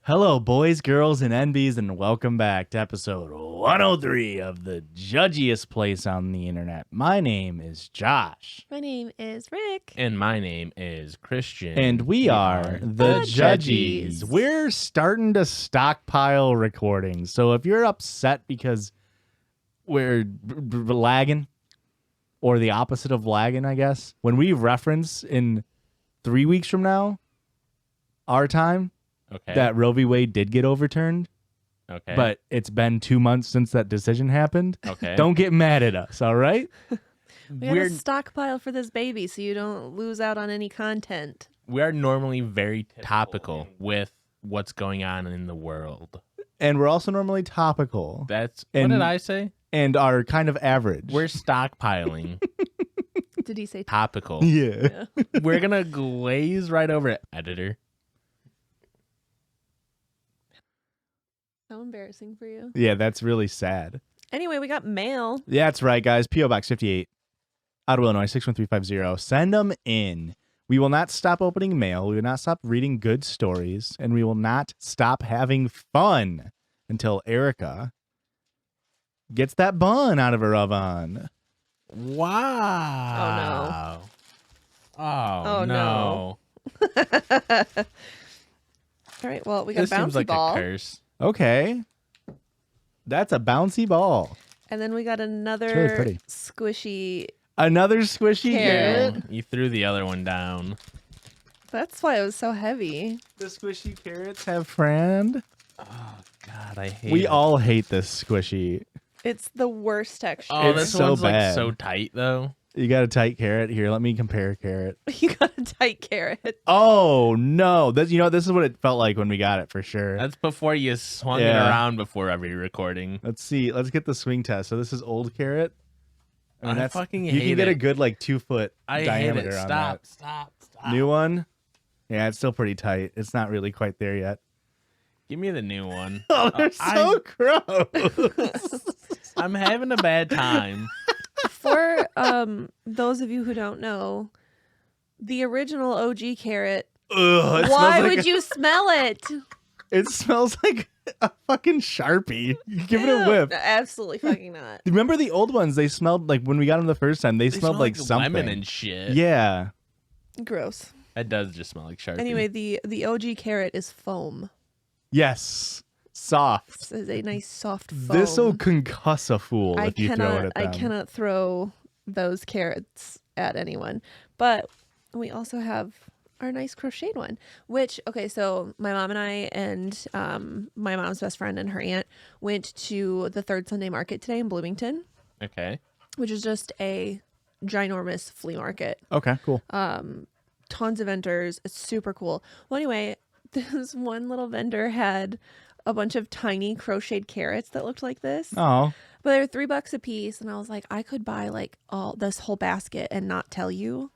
Hello, boys, girls, and NBs, and welcome back to episode 103 of the judgiest place on the internet. My name is Josh. My name is Rick. And my name is Christian. And we are the Judgies. We're starting to stockpile recordings. So if you're upset because we're lagging, or the opposite of lagging, I guess, when we reference in 3 weeks from now, our time, that Roe v. Wade did get overturned, but it's been 2 months since that decision happened. Don't get mad at us, all right? We have a stockpile for this baby so you don't lose out on any content. We are normally very topical with what's going on in the world. And we're also normally topical. What did I say? And are kind of average. We're stockpiling. Did he say topical? Yeah. We're going to glaze right over it, editor. How embarrassing for you. Yeah, that's really sad. Anyway, we got mail. Yeah, that's right, guys. P.O. Box 58, Ottawa, Illinois, 61350. Send them in. We will not stop opening mail. We will not stop reading good stories. And we will not stop having fun until Erica gets that bun out of her oven. Wow. Oh, no. All right, well, we got this bouncy seems like ball. a curse. Okay. That's a bouncy ball. And then we got another really pretty. squishy. Another squishy Carrot. carrot. You threw the other one down. That's why it was so heavy. The squishy carrots have friend. Oh, God, I hate it. We all hate this squishy. It's the worst texture. Oh, It's this so one's bad. like so tight, though. You got a tight carrot? Here, let me compare a carrot. You got a tight carrot. Oh, no. This is what it felt like when we got it, for sure. That's before you swung it around before every recording. Let's see. Let's get the swing test. So this is old carrot. I fucking you hate can get it. a good 2 foot I diameter hate it. on Stop. that. New one? Yeah, it's still pretty tight. It's not really quite there yet. Give me the new one. Oh, they're so gross. I'm having a bad time. For those of you who don't know, the original OG carrot, Ugh, why would you smell it? It smells like a fucking Sharpie. Give it a Ew. whiff. Absolutely fucking not. Remember the old ones? They smelled like, when we got them the first time, they smelled like something. lemon and shit. Yeah. Gross. That does just smell like Sharpie. Anyway, the OG carrot is foam. Yes. Soft. This is a nice soft foam. This'll concuss a fool if you throw it at them. I cannot throw those carrots at anyone. But we also have our nice crocheted one, which, okay, so my mom and I and my mom's best friend and her aunt went to the Third Sunday Market today in Bloomington. Okay. Which is just a ginormous flea market. Okay, cool. Tons of vendors. It's super cool. Well, anyway, this one little vendor had a bunch of tiny crocheted carrots that looked like this. Oh. But they were $3 a piece, and I was like, I could buy this whole basket and not tell you,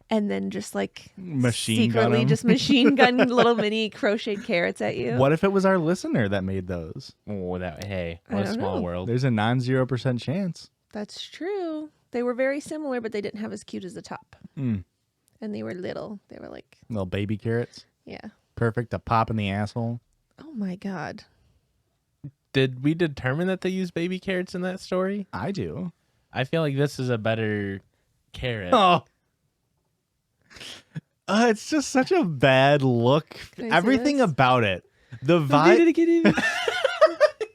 and then just secretly just machine gun little mini crocheted carrots at you. What if it was our listener that made those? Oh, what a I small don't know. world. There's a 0% chance. That's true. They were very similar, but they didn't have as cute as the top. Mm. And they were little. They were like, Little baby carrots. yeah. Perfect to pop in the asshole. Oh my God. Did we determine that they use baby carrots in that story? I do. I feel like this is a better carrot. Oh. It's just such a bad look. Can I see Everything this? about it. The vibe.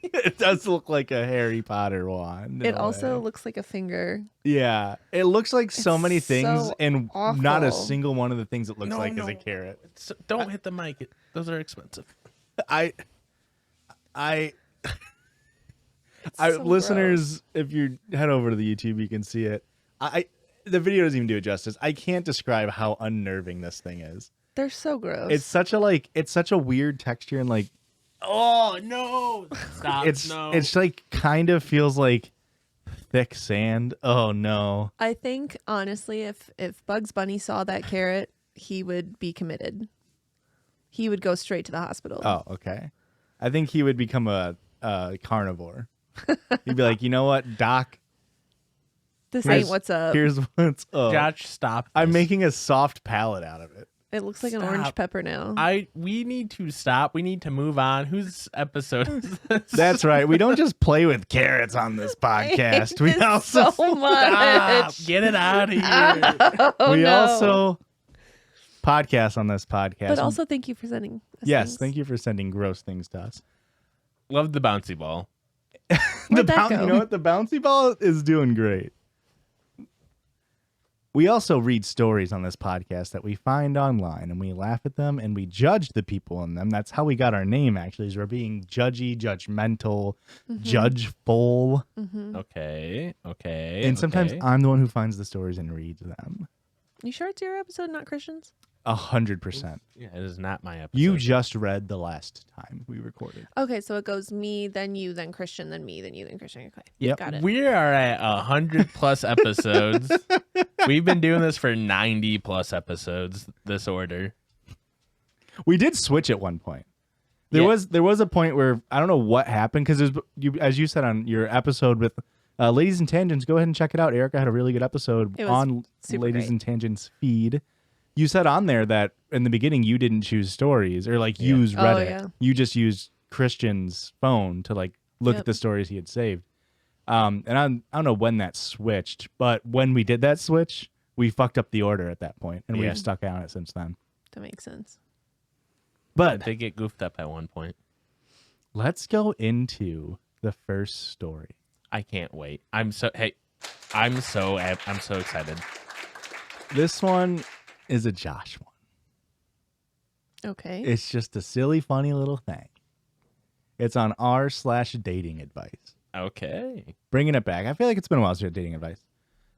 It does look like a Harry Potter wand. It also looks like a finger. Yeah. It looks like so It's my things, so and not a awful. single one of the things it looks No, like is no. a carrot. Don't hit the mic. Those are expensive. So Listeners, if you head over to the YouTube, you can see it. The video doesn't even do it justice. I can't describe how unnerving this thing is. They're so gross. It's such a weird texture, and like, Oh, no. Stop. it's like kind of feels like thick sand. Oh no. I think honestly, if Bugs Bunny saw that carrot, he would be committed. He would go straight to the hospital. Oh, okay. I think he would become a carnivore. He'd be like, you know what, Doc? This ain't what's up. Here's what's up. Josh, stop. I'm this. making a soft palate out of it. It looks like an orange Stop. pepper now. We need to stop. We need to move on. Whose episode is this? That's right. We don't just play with carrots on this podcast. We It's also so much. Stop. Get it out of here. Oh, we no. also podcast on this podcast. But also, thank you for sending us yes, things. thank you for sending gross things to us. Love the bouncy ball. Where'd that You go? know what? The bouncy ball is doing great. We also read stories on this podcast that we find online, and we laugh at them, and we judge the people in them. That's how we got our name, actually, is we're being judgy, judgmental, judgeful. Okay. And sometimes okay. I'm the one who finds the stories and reads them. You sure it's your episode, not Christian's? 100%. Yeah, it is not my episode. You just read the last time we recorded. Okay, so it goes me, then you, then Christian, then me, then you, then Christian. Okay, Yep. got it. We are at 100+ episodes. We've been doing this for 90+ episodes, this order. We did switch at one point. There was a point where I don't know what happened because as you said on your episode with Ladies and Tangents, go ahead and check it out. Erica had a really good episode It was on super Ladies great. and Tangents feed. You said on there that in the beginning you didn't choose stories or like use Oh, Reddit. yeah. You just used Christian's phone to like look Yep. at the stories he had saved. And I don't know when that switched, but when we did that switch, we fucked up the order at that point, and Yeah. we've stuck on it since then. That makes sense. But They get goofed up at one point. let's go into the first story. I can't wait. I'm so excited. This one is a Josh one. Okay. It's just a silly, funny little thing. It's on r/dating advice. Okay. Bringing it back. I feel like it's been a while since we had dating advice.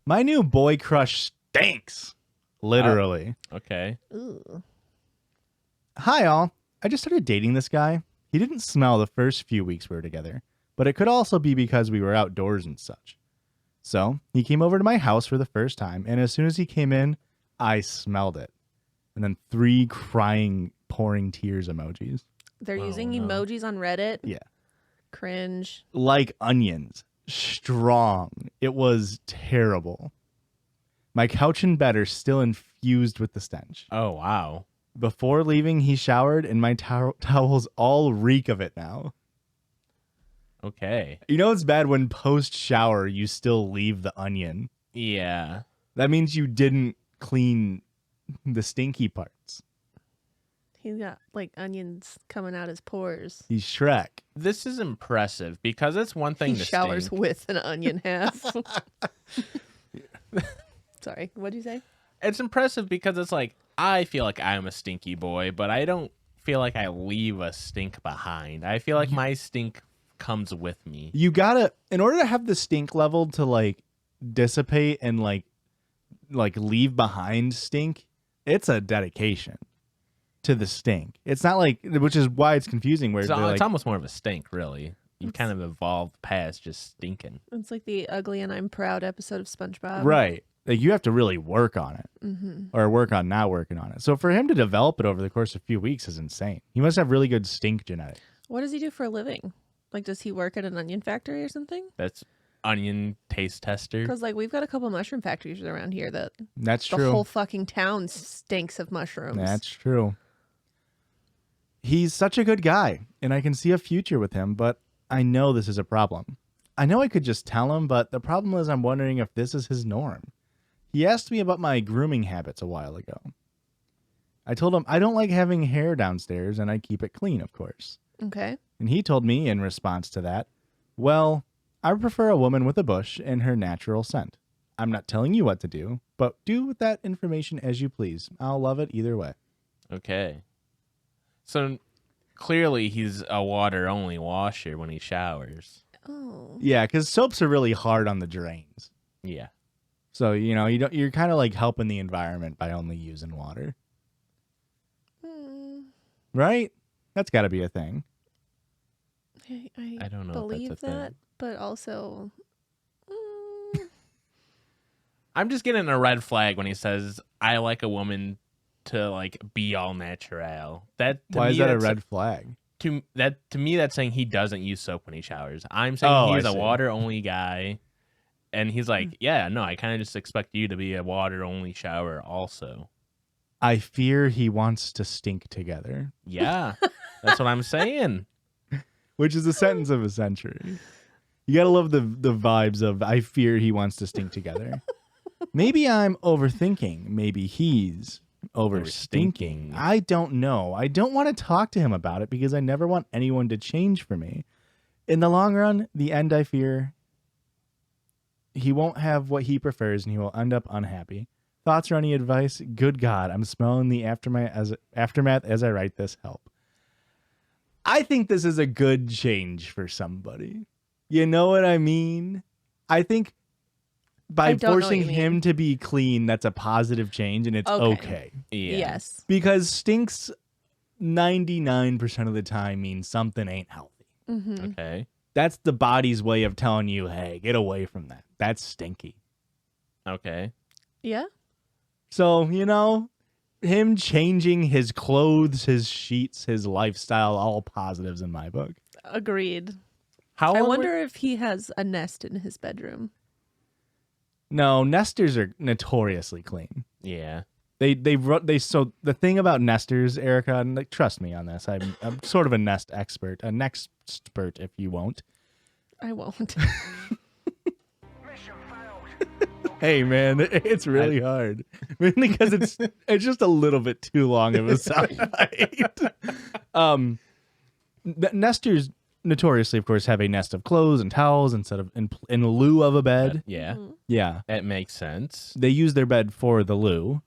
My new boy crush stinks. Literally. Okay. Ooh. Hi, all. I just started dating this guy. He didn't smell the first few weeks we were together, but it could also be because we were outdoors and such. So he came over to my house for the first time, and as soon as he came in, I smelled it. And then 3 crying, pouring tears emojis. They're using no. emojis on Reddit. Yeah. Cringe. Like onions. Strong. It was terrible. My couch and bed are still infused with the stench. Oh, wow. Before leaving, he showered, and my towels all reek of it now. Okay. You know it's bad when post-shower you still leave the onion. Yeah. That means you didn't clean the stinky parts. He's got like onions coming out his pores. He's Shrek. This is impressive because it's one thing He to showers stink. with an onion half. Sorry, what'd you say? It's impressive because it's like I feel like I'm a stinky boy, but I don't feel like I leave a stink behind. I feel like my stink comes with me. You gotta, in order to have the stink level to like dissipate and like leave behind stink, it's a dedication to the stink. It's not like, which is why it's confusing. Where It's, they're like, it's almost more of a stink, really. You kind of evolved past just stinking. It's like the ugly and I'm proud episode of SpongeBob. right, like you have to really work on it, or work on not working on it. So for him to develop it over the course of a few weeks is insane. He must have really good stink genetics. What does he do for a living? Like, does he work at an onion factory or something? That's onion taste tester. Because like we've got a couple mushroom factories around here that That's the true. whole fucking town stinks of mushrooms. That's true. He's such a good guy, and I can see a future with him, but I know this is a problem. I know I could just tell him, but the problem is I'm wondering if this is his norm. He asked me about my grooming habits a while ago. I told him I don't like having hair downstairs, and I keep it clean, of course. Okay. And he told me in response to that, well, I prefer a woman with a bush and her natural scent. I'm not telling you what to do, but do with that information as you please. I'll love it either way. Okay. So clearly he's a water-only washer when he showers. Oh. Yeah, because soaps are really hard on the drains. Yeah. So, you know, you're kind of like helping the environment by only using water. Hmm. Right? That's got to be a thing. I don't know if believe that's a thing. that, but also I'm just getting a red flag when he says, I like a woman to like be all natural. That to Why me, is that a that's- red flag? To me that's saying he doesn't use soap when he showers. I'm saying Oh, he's I a see. water only guy. And he's like, yeah, no, I kind of just expect you to be a water only shower also. I fear he wants to stink together, Yeah, that's what I'm saying. which is a sentence of a century. You gotta love the vibes of I fear he wants to stink together. Maybe I'm overthinking. Maybe he's overstinking. Overstinking. I don't know. I don't want to talk to him about it because I never want anyone to change for me. In the long run, the end, I fear he won't have what he prefers and he will end up unhappy. Thoughts or any advice? Good God, I'm smelling the aftermath as I write this. Help. I think this is a good change for somebody. You know what I mean? I think by I don't know what forcing you mean. him to be clean, that's a positive change and it's okay. Yeah. Yes. Because stinks 99% of the time means something ain't healthy. Mm-hmm. Okay. That's the body's way of telling you, hey, get away from that. That's stinky. Okay. Yeah. So, him changing his clothes, his sheets, his lifestyle, all positives in my book. Agreed. How I long wonder if he has a nest in his bedroom. No, nesters are notoriously clean. Yeah. So the thing about nesters, Erica, and like, trust me on this, I'm sort of a nest expert, a next expert if you won't. I won't. Hey man, it's really hard, mainly because it's just a little bit too long of a soundbite. Nesters notoriously, of course, have a nest of clothes and towels instead of in lieu of a bed. Yeah. Mhm. Yeah, That makes sense. they use their bed for the loo.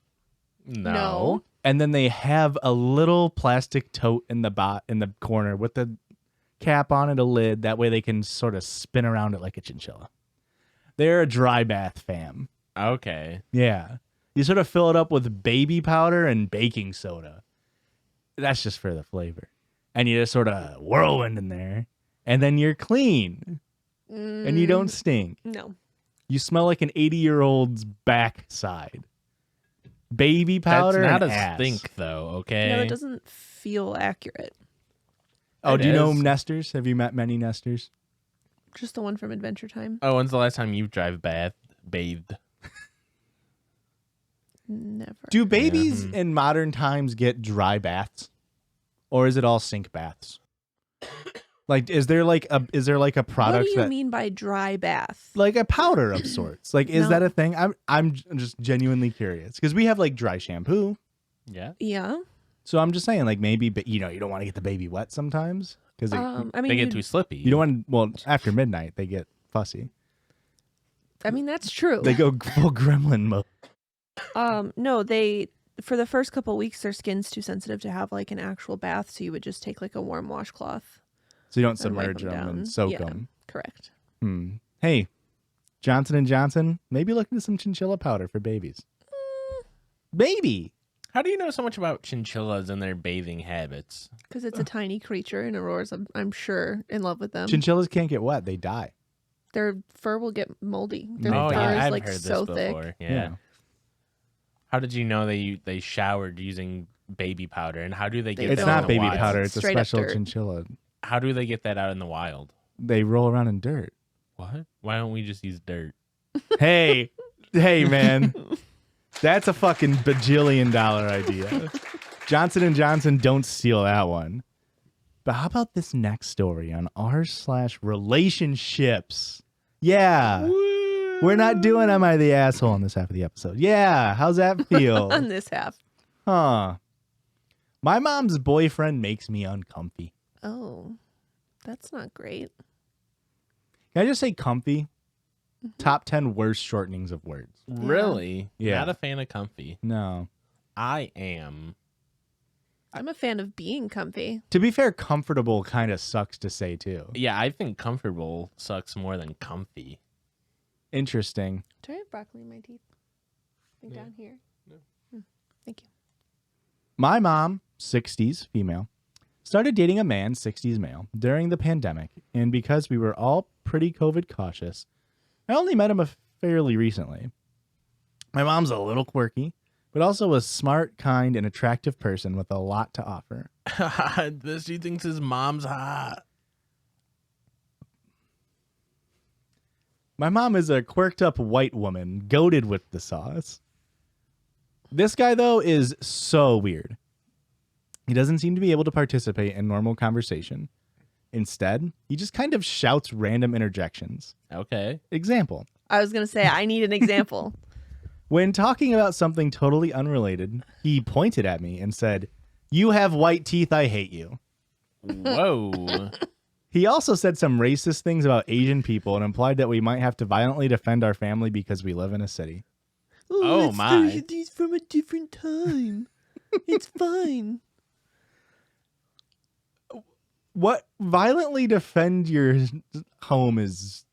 No. And then they have a little plastic tote in the corner with the cap on it, a lid. That way they can sort of spin around it like a chinchilla. They're a dry bath fam. Okay. Yeah. You sort of fill it up with baby powder and baking soda. That's just for the flavor. And you just sort of whirlwind in there. And then you're clean. And you don't stink. No. You smell like an 80-year-old's backside. Baby powder That's not and a ass. stink, though. Okay. Yeah, that doesn't feel accurate. Oh, It do you know is. nesters? Have you met many nesters? Just the one from Adventure Time. Oh, when's the last time you bathed? Never. Do babies in modern times get dry baths, or is it all sink baths? Like, is there like a What product do you that mean by dry bath? like a powder of sorts? Like, is No. that a thing? I'm just genuinely curious because we have like dry shampoo, Yeah. Yeah. so I'm just saying like maybe, but you don't want to get the baby wet sometimes because I They mean, get too slippy. you don't want. Well, after midnight they get fussy. I mean, that's true. They go full gremlin mode. No, for the first couple weeks, their skin's too sensitive to have like an actual bath, so you would just take like a warm washcloth. So you don't and wipe submerge them down. and soak Yeah, them. Correct. Hey, Johnson & Johnson, maybe look into some chinchilla powder for babies. Baby. How do you know so much about chinchillas and their bathing habits? Because it's a tiny creature, and Aurora's, I'm sure, in love with them. Chinchillas can't get wet. They die. Their fur will get moldy. Their Oh, fur yeah, is I've like heard this so thick. before. Yeah. How did you know they showered using baby powder, and how do they get They It's that don't. in not the baby wild? powder. It's a Straight up special dirt. chinchilla. How do they get that out in the wild? They roll around in dirt. What? Why don't we just use dirt? Hey, man. That's a fucking bajillion-dollar idea. Johnson & Johnson, don't steal that one. But how about this next story on r/relationships? Yeah. We're not doing Am I the Asshole in this half of the episode. Yeah. How's that feel? On this half. Huh. My mom's boyfriend makes me uncomfy. Oh, that's not great. Can I just say comfy? Top 10 worst shortenings of words. Really? Yeah. Not a fan of comfy. No. I am. I'm a fan of being comfy. To be fair, comfortable kind of sucks to say too. Yeah, I think comfortable sucks more than comfy. Interesting. Do I have broccoli in my teeth? I think down here. Thank you. My mom, 60s female, started dating a man, 60s male, during the pandemic. And because we were all pretty COVID cautious, I only met him fairly recently. My mom's a little quirky, but also a smart, kind, and attractive person with a lot to offer. This he thinks his mom's hot. My mom is a quirked up white woman, goated with the sauce. This guy, though, is so weird. He doesn't seem to be able to participate in normal conversation. Instead, he just kind of shouts random interjections. Okay. Example. I was going to say, I need an example. When talking about something totally unrelated, he pointed at me and said, "You have white teeth, I hate you." Whoa. He also said some racist things about Asian people and implied that we might have to violently defend our family because we live in a city. Oh, my. These from a different time. It's fine. What violently defend your home is...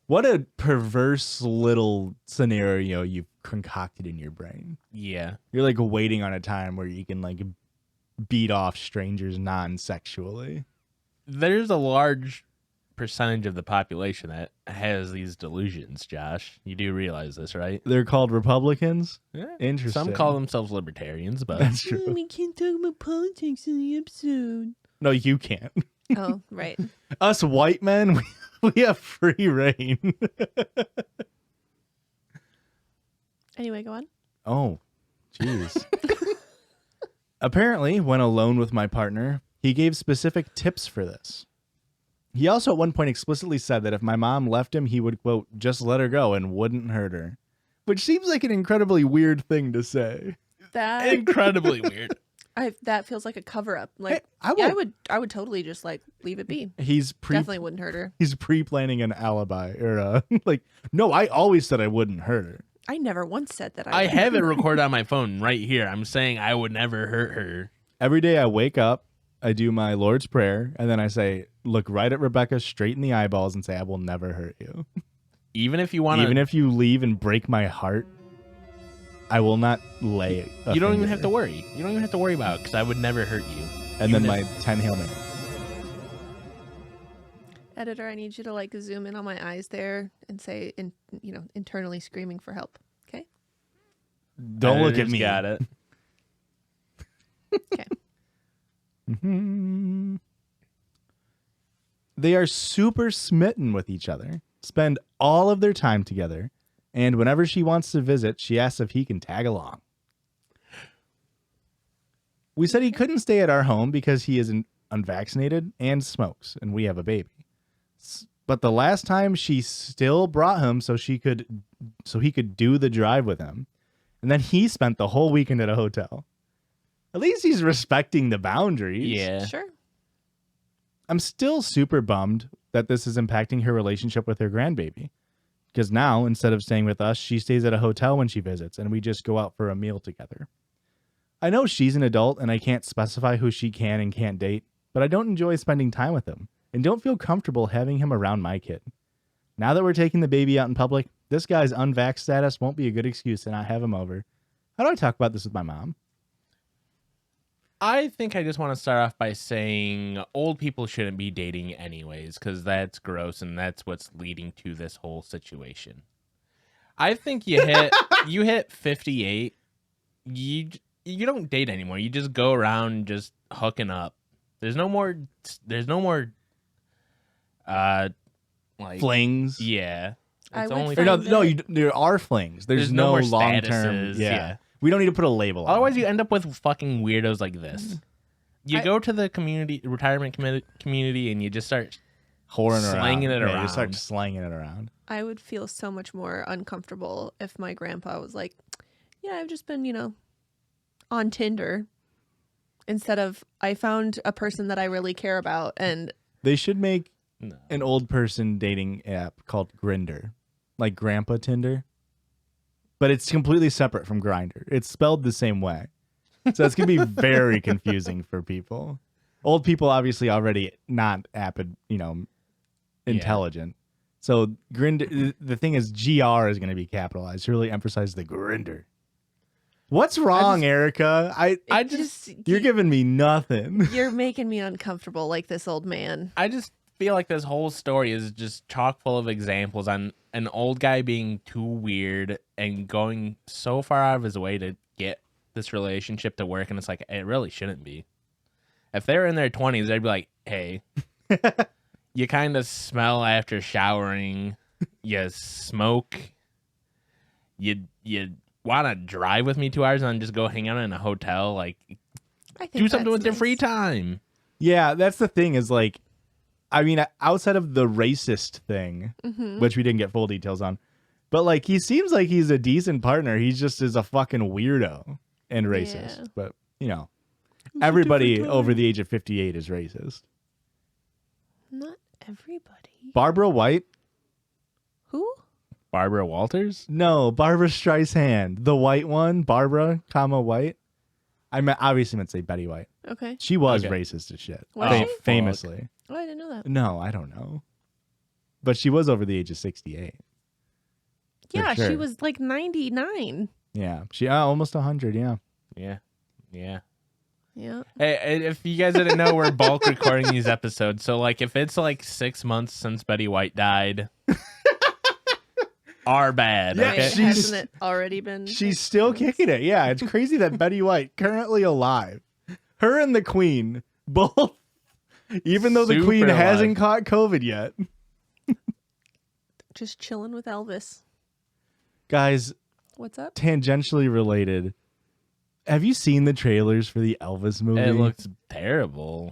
What a perverse little scenario you've concocted in your brain. Yeah. You're like waiting on a time where you can like beat off strangers non-sexually. There's a large percentage of the population that has these delusions, Josh. You do realize this, right? They're called Republicans? Yeah. Interesting. Some call themselves libertarians, but That's true. We can't talk about politics in the episode. No, you can't. Oh, right. Us white men, we have free reign. Anyway, go on. Oh, jeez. Apparently, when alone with my partner, he gave specific tips for this. He also at one point explicitly said that if my mom left him, he would, quote, just let her go and wouldn't hurt her. Which seems like an incredibly weird thing to say. That incredibly weird. that feels like a cover up. Like Hey, I would totally just like leave it be. He's Definitely wouldn't hurt her. He's pre-planning an alibi or like, no, I always said I wouldn't hurt her. I never once said that. I would. have it recorded on my phone right here. I'm saying I would never hurt her. Every day I wake up, I do my Lord's Prayer, and then I say, look right at Rebecca straight in the eyeballs and say, I will never hurt you. Even if you want to... Even if you leave and break my heart, I will not lay it. You don't even have to worry. You don't even have to worry about it because I would never hurt you. And Even then if- my 10 Hail Marys. Editor, I need you to like zoom in on my eyes there and say, internally screaming for help. Okay. Don't look at Editor's me. Got it. Okay. They are super smitten with each other, spend all of their time together, and whenever she wants to visit, she asks if he can tag along. We said he couldn't stay at our home because he is unvaccinated and smokes, and we have a baby. But the last time she still brought him so he could do the drive with him. And then he spent the whole weekend at a hotel. At least he's respecting the boundaries. Yeah. Sure. I'm still super bummed that this is impacting her relationship with her grandbaby. Because now, instead of staying with us, she stays at a hotel when she visits, and we just go out for a meal together. I know she's an adult, and I can't specify who she can and can't date, but I don't enjoy spending time with him, and don't feel comfortable having him around my kid. Now that we're taking the baby out in public, this guy's unvax status won't be a good excuse to not have him over. How do I talk about this with my mom? I think I just want to start off by saying old people shouldn't be dating anyways, because that's gross and that's what's leading to this whole situation. I think you hit 58, you don't date anymore. You just go around just hooking up. There's no more like Flings? yeah. I It's would only find There are flings. There's no no more long-term. statuses, yeah. We don't need to put a label on Otherwise, it. you end up with fucking weirdos like this. You go to the retirement community and you just start Whoring slanging around. it Yeah, you start around. slanging it around. I would feel so much more uncomfortable if my grandpa was like, yeah, I've just been, on Tinder. Instead of, I found a person that I really care about. And They should make No. an old person dating app called Grindr, like Grandpa Tinder. But it's completely separate from Grindr. It's spelled the same way. So it's going to be very confusing for people. Old people obviously already not intelligent. So Grindr, the thing is GR is going to be capitalized to really emphasize the Grindr. What's wrong, Erica? I just You're giving me nothing. you're making me uncomfortable like this old man. I just feel like this whole story is just chock full of examples on an old guy being too weird and going so far out of his way to get this relationship to work, and it's like it really shouldn't be. If they were in their 20s, they'd be like, "Hey, you kind of smell after showering. You smoke. You want to drive with me 2 hours and then just go hang out in a hotel, like I think do something that's with their free nice. time. Yeah, that's the thing is like, I mean, outside of the racist thing, which we didn't get full details on, but like he seems like he's a decent partner. He just is a fucking weirdo and racist. Yeah. But, you know, everybody over the age of 58 is racist. Not everybody. Barbara White? Who? Barbara Walters? No, Barbara Streisand. The white one, Barbara, comma, White. I obviously meant to say Betty White. Okay. She was Okay. racist as shit. Was she? Famously. Oh, I didn't know that. No, I don't know. But she was over the age of 68. Yeah, sure. she was like 99. Yeah. She almost 100, yeah. Yeah. Yeah. Yeah. Hey, if you guys didn't know, we're bulk recording these episodes. So, like, if it's like 6 months since Betty White died, are bad. Yeah, Okay? Wait, she's- hasn't it already been? She's still kicking it. Yeah, it's crazy that Betty White, currently alive, her and the Queen, both, even though the Super Queen alive. hasn't caught COVID yet. Just chilling with Elvis. Guys, What's up? tangentially related. Have you seen the trailers for the Elvis movie? It looks terrible.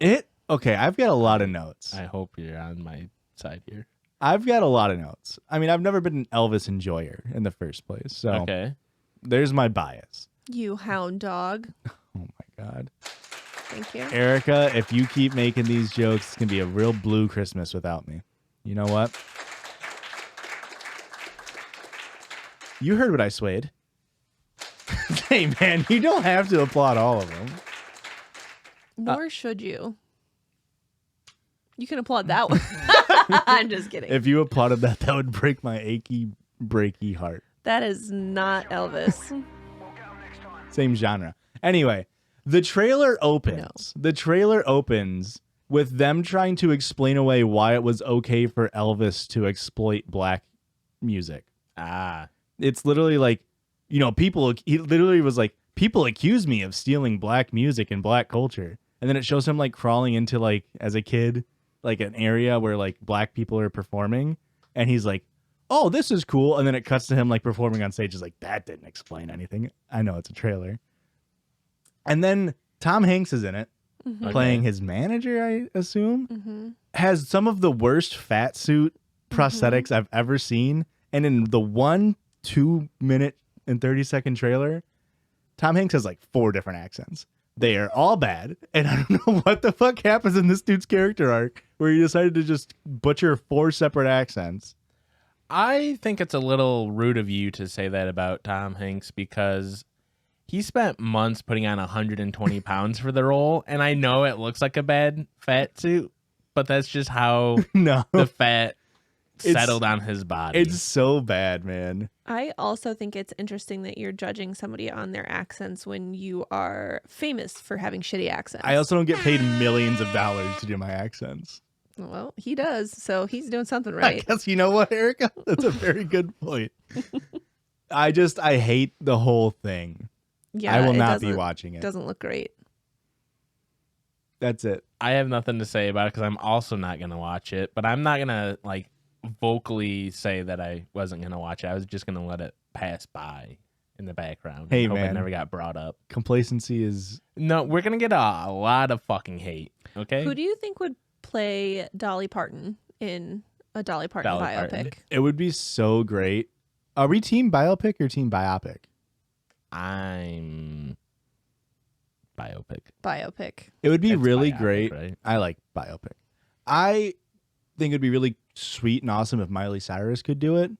Okay, I've got a lot of notes. I hope you're on my side here. I've got a lot of notes. I mean, I've never been an Elvis enjoyer in the first place. So Okay. there's my bias. You hound dog. Oh my God. Thank you. Erica, if you keep making these jokes, it's going to be a real blue Christmas without me. You know what? You heard what I swayed. Hey, man, you don't have to applaud all of them. Nor should you. You can applaud that one. I'm just kidding. If you applauded that, that would break my achy, breaky heart. That is not Elvis. Same genre. Anyway, the trailer opens. The trailer opens with them trying to explain away why it was okay for Elvis to exploit black music. Ah. It's literally like, you know, he literally was like, people accuse me of stealing black music and black culture. And then it shows him like crawling into like, as a kid, like an area where like black people are performing. And he's like, oh, this is cool. And then it cuts to him like performing on stage. Is like, that didn't explain anything. I know it's a trailer. And then Tom Hanks is in it, playing his manager, I assume, has some of the worst fat suit prosthetics I've ever seen. And in the 2-minute and 30-second trailer, Tom Hanks has like 4 different accents. They are all bad. And I don't know what the fuck happens in this dude's character arc where he decided to just butcher 4 separate accents. I think it's a little rude of you to say that about Tom Hanks because he spent months putting on 120 pounds for the role. And I know it looks like a bad fat suit, but that's just how No, the fat It's- settled on his body. it's so bad, man. I also think it's interesting that you're judging somebody on their accents when you are famous for having shitty accents. I also don't get paid millions of dollars to do my accents. Well, he does, so he's doing something I right. guess you know what, Erica? That's a very good point. I hate the whole thing. Yeah, I will it not be doesn't- watching it. Doesn't look great. That's it. I have nothing to say about it because I'm also not going to watch it, but I'm not going to like vocally say that I wasn't going to watch it. I was just going to let it pass by in the background. Hey, Hope man. it never got brought up. Complacency is No, we're going to get a lot of fucking hate. Okay. Who do you think would play Dolly Parton in a Dolly Parton Dolly biopic? Parton. it would be so great. Are we team biopic or team biopic? I'm biopic. Biopic. It would be It's really biopic, great. right? I like biopic. I think it'd be really sweet and awesome if Miley Cyrus could do it.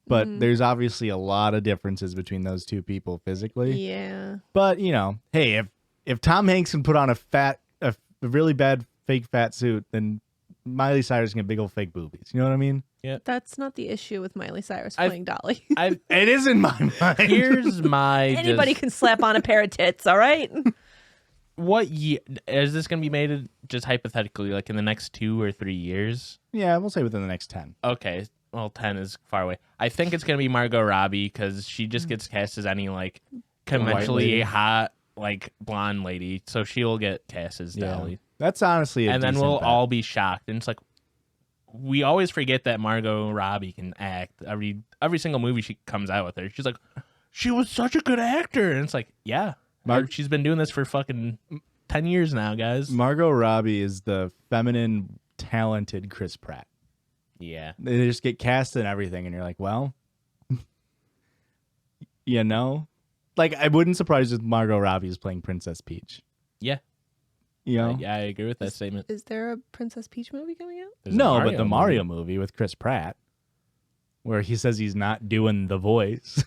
But Mhm. there's obviously a lot of differences between those two people physically. Yeah. But, you know, hey, if Tom Hanks can put on a really bad fake fat suit, then Miley Cyrus can get big old fake boobies. You know what I mean? That's not the issue with Miley Cyrus I've- playing Dolly. It is in my mind. Here's my Anybody just- can slap on a pair of tits, all right? What year is this going to be made? Just hypothetically, like in the next 2 or 3 years? Yeah, we'll say within the next 10. Okay, well, 10 is far away. I think it's going to be Margot Robbie because she just gets cast as any like conventionally lady. hot like blonde lady, so she'll get cast as Dolly. That's honestly a And then decent we'll bet. all be shocked. And it's like we always forget that Margot Robbie can act. Every single movie she comes out with her, she's like, she was such a good actor. And it's like, yeah, she's been doing this for fucking 10 years now, guys. Margot Robbie is the feminine, talented Chris Pratt. Yeah. They just get cast in everything, and you're like, well, you know? Like, I wouldn't surprise if Margot Robbie is playing Princess Peach. Yeah. You know? Yeah, I agree with that statement. Is there a Princess Peach movie coming out? There's a No, Mario but the Mario movie with Chris Pratt, where he says he's not doing the voice.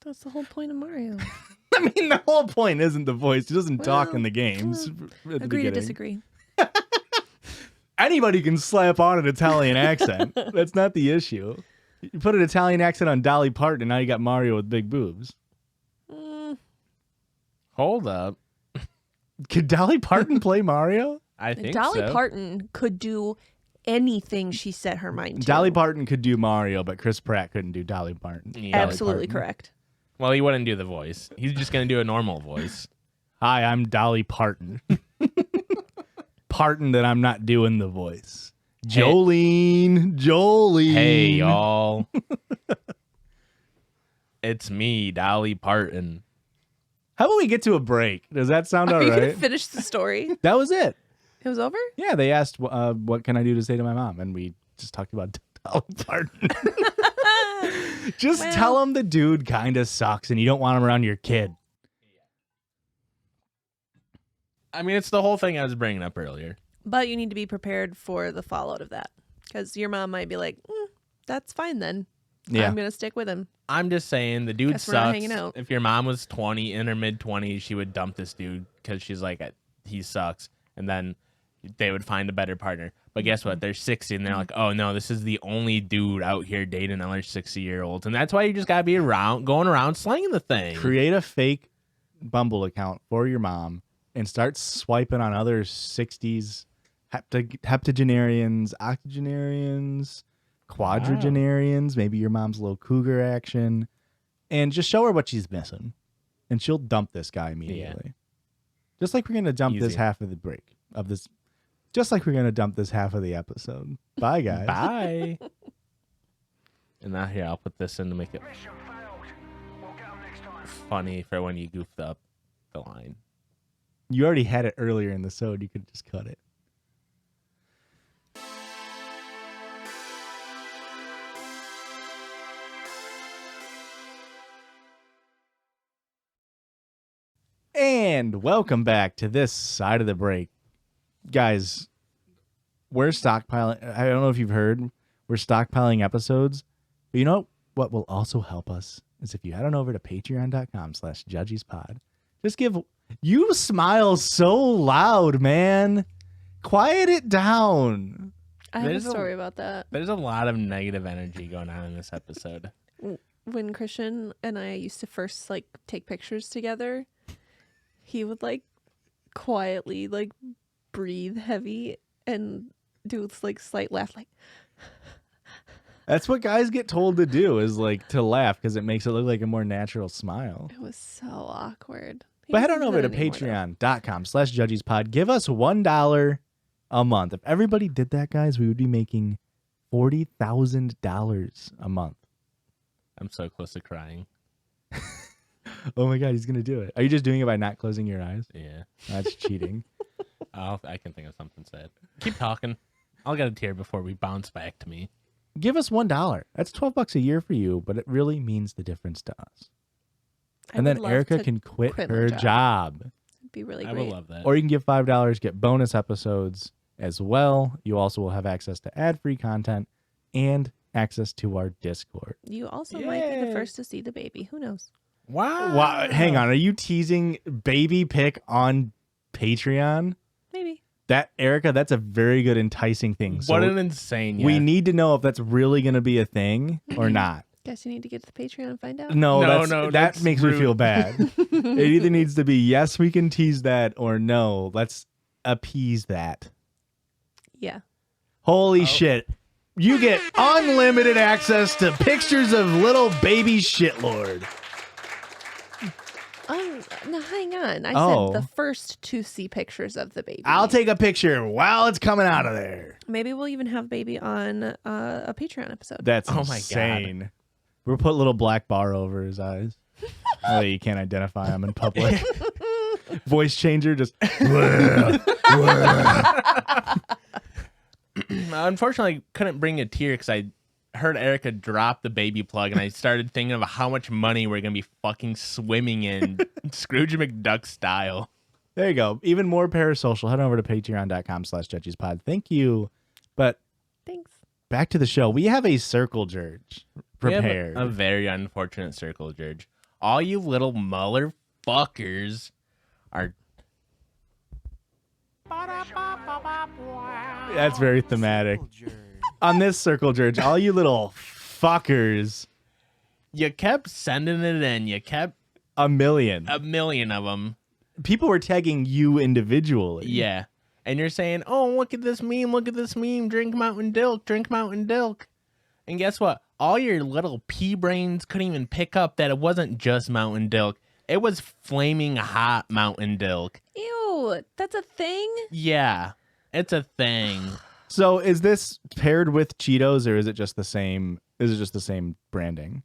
That's the whole point of Mario. I mean, the whole point isn't the voice. He doesn't talk in the games. At the Agree to beginning. disagree. Anybody can slap on an Italian accent. That's not the issue. You put an Italian accent on Dolly Parton, and now you got Mario with big boobs. Hold up. Could Dolly Parton play Mario? I think Dolly so. Parton could do anything she set her mind to. Dolly Parton could do Mario, but Chris Pratt couldn't do Dolly Parton. Yeah. Dolly Absolutely Parton. correct. Well, he wouldn't do the voice. He's just going to do a normal voice. Hi, I'm Dolly Parton. Parton that I'm not doing the voice. Jolene. Hey, y'all. It's me, Dolly Parton. How about we get to a break? Does that sound all Are you right? gonna finish the story? That was it. It was over? Yeah, they asked, what can I do to say to my mom? And we just talked about Dolly Parton. Just Well- tell him the dude kind of sucks and you don't want him around your kid. I mean, it's the whole thing I was bringing up earlier. But you need to be prepared for the fallout of that. Because your mom might be like, that's fine then. Yeah. I'm going to stick with him. I'm just saying the dude Guess we're not sucks. hanging out. If your mom was 20, in her mid-20s, she would dump this dude because she's like, he sucks. And then they would find a better partner. But guess what? They're 60 and they're like, oh no, this is the only dude out here dating other 60-year-olds. And that's why you just got to be going around slanging the thing. Create a fake Bumble account for your mom and start swiping on other 60s heptagenarians, octogenarians, quadragenarians. Maybe your mom's a little cougar action. And just show her what she's missing. And she'll dump this guy immediately. Just like we're going to dump this Easy. half of the break of this. Just like we're going to dump this half of the episode. Bye, guys. Bye. And now here, I'll put this in to make it funny for when you goofed up the line. You already had it earlier in the sode. You could just cut it. And welcome back to this side of the break. Guys, we're stockpiling. I don't know if you've heard, we're stockpiling episodes. But you know what will also help us is if you head on over to patreon.com/judgiespod. Just give. You smile so loud, man. Quiet it down. I have There's a a- story about that. There's a lot of negative energy going on in this episode. When Christian and I used to first take pictures together, he would quietly breathe heavy and do this slight laugh That's what guys get told to do is to laugh because it makes it look like a more natural smile. it was so awkward. He But head on doesn't over do to that anymore, though. patreon.com/judgiespod. Give us $1 a month. If everybody did that, guys, we would be making $40,000 a month. I'm so close to crying. Oh my God, he's going to do it. Are you just doing it by not closing your eyes? Yeah. That's cheating. I can think of something sad. Keep talking. I'll get a tear before we bounce back to me. Give us $1. That's $12 a year for you, but it really means the difference to us. I And would then love Erica to can quit quit my her job. job. It'd be really I great. would love that. Or you can give $5, get bonus episodes as well. You also will have access to ad-free content and access to our Discord. You also might be the Yay. first to see the baby. Who knows? Wow. Wow, hang on. Are you teasing baby pic on Patreon? Maybe. That, Erica, that's a very good enticing thing. So What an insane. we yeah. need to know if that's really going to be a thing or not. Guess you need to get to the Patreon and find out. No, No, that that's makes me rude. feel bad. It either needs to be yes, we can tease that, or no, let's appease that. Yeah. Holy shit. You get unlimited access to pictures of little baby shitlord. No, hang on. I Oh. said the first to see pictures of the baby. I'll take a picture while it's coming out of there. Maybe we'll even have baby on a Patreon episode. That's Oh my God. insane. We'll put a little black bar over his eyes. Oh, you can't identify him in public. Voice changer, just. Unfortunately, I couldn't bring a tear because I heard Erica drop the baby plug, and I started thinking of how much money we're gonna be fucking swimming in Scrooge McDuck style. There you go. Even more parasocial. Head over to patreon.com/judgiespod. Thank you. But Thanks. back to the show. We have a Circle Jerdge prepared. We have a very unfortunate Circle Jerdge. All you little motherfuckers are. That's very thematic. On this Circle Jerdge, all you little fuckers. You kept sending it in. You kept A million. a million of them. People were tagging you individually. Yeah. And you're saying, oh, look at this meme. Look at this meme. Drink Mountain Dilk. Drink Mountain Dilk. And guess what? All your little pea brains couldn't even pick up that it wasn't just Mountain Dilk. It was flaming hot Mountain Dilk. Ew, that's a thing? Yeah. It's a thing. So is this paired with Cheetos or is it just the same? Is it just the same branding?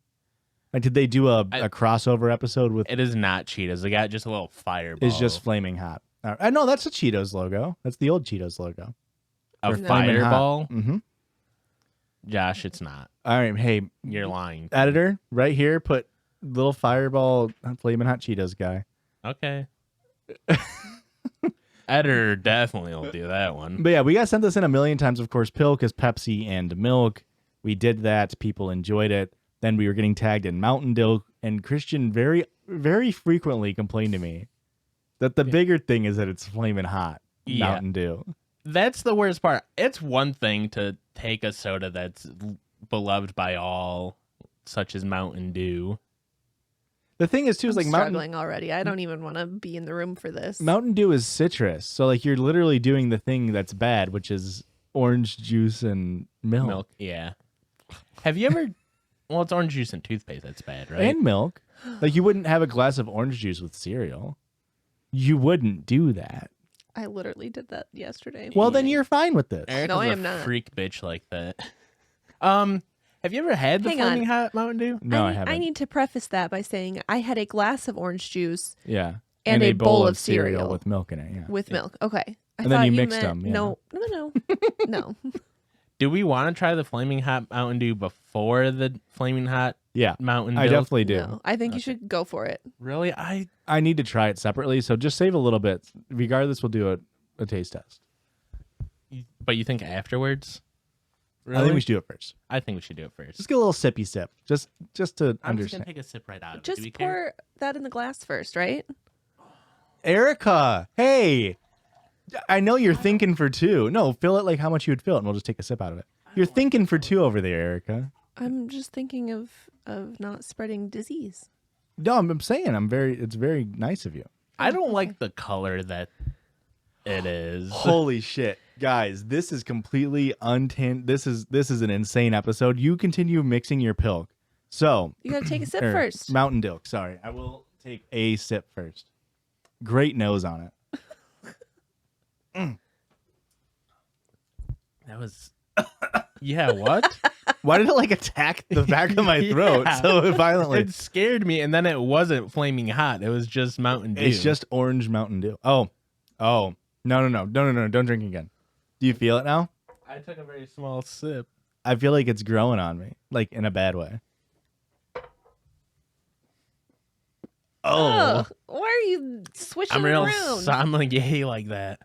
Like, did they do a crossover episode with? It is not Cheetos. They got just a little fireball. It's just flaming hot. I know that's a Cheetos logo. That's the old Cheetos logo. a They're flaming hot. fireball. Mm-hmm. Josh, it's not. All right, hey, You're lying. editor, right here, put little fireball flaming hot Cheetos guy. Okay. Editor definitely will do that one. But yeah, we got sent this in a million times. Of course, Pilk is Pepsi and milk. We did that. People enjoyed it. Then we were getting tagged in Mountain Dew, and Christian very, very frequently complained to me that the bigger thing is that it's flaming hot Yeah. Mountain Dew. That's the worst part. It's one thing to take a soda that's beloved by all, such as Mountain Dew. The thing is too is I'm like Mountain struggling already. I don't even want to be in the room for this. Mountain Dew is citrus, so like you're literally doing the thing that's bad, which is orange juice and milk. Yeah. Have you ever? Well, it's orange juice and toothpaste. That's bad, right? And milk. Like you wouldn't have a glass of orange juice with cereal. You wouldn't do that. I literally did that yesterday. Well, then you're fine with this. Erica's No, I a am not. freak bitch like that. Have you ever had the Hang on. flaming hot Mountain Dew? No, I haven't. I need to preface that by saying I had a glass of orange juice Yeah. and a bowl of cereal with milk in it. Yeah. with milk. Okay. I And then thought you mixed meant- them, yeah. No. No. Do we want to try the flaming hot Mountain Dew before the flaming hot Yeah. Mountain Dew? I definitely do. No. I think you should go for it. Really? I need to try it separately, so just save a little bit. Regardless, we'll do a taste test. But you think afterwards? Really? I think we should do it first. I think we should do it first. Just get a little sippy sip, just to I'm just gonna understand. take a sip right out of it. Just Do we care? pour that in the glass first, right? Erica, hey, I know you're thinking for two. No, fill it like how much you would fill it, and we'll just take a sip out of it. You're thinking for two over there, Erica. I'm just thinking of not spreading disease. No, I'm saying it's very nice of you. I don't like the color that it is. Holy shit, guys! This is completely This is an insane episode. You continue mixing your pilk. So You got to take a sip or first. Mountain Dew. Sorry, I will take a sip first. Great nose on it. That was. Yeah. What? Why did it like attack the back of my throat Yeah. so violently? It scared me, and then it wasn't flaming hot. It was just Mountain Dew. It's just orange Mountain Dew. Oh, no, don't drink again. Do you feel it now? I took a very small sip. I feel like it's growing on me, like in a bad way. Oh, Why are you switching I'm it real around? sommelier like that.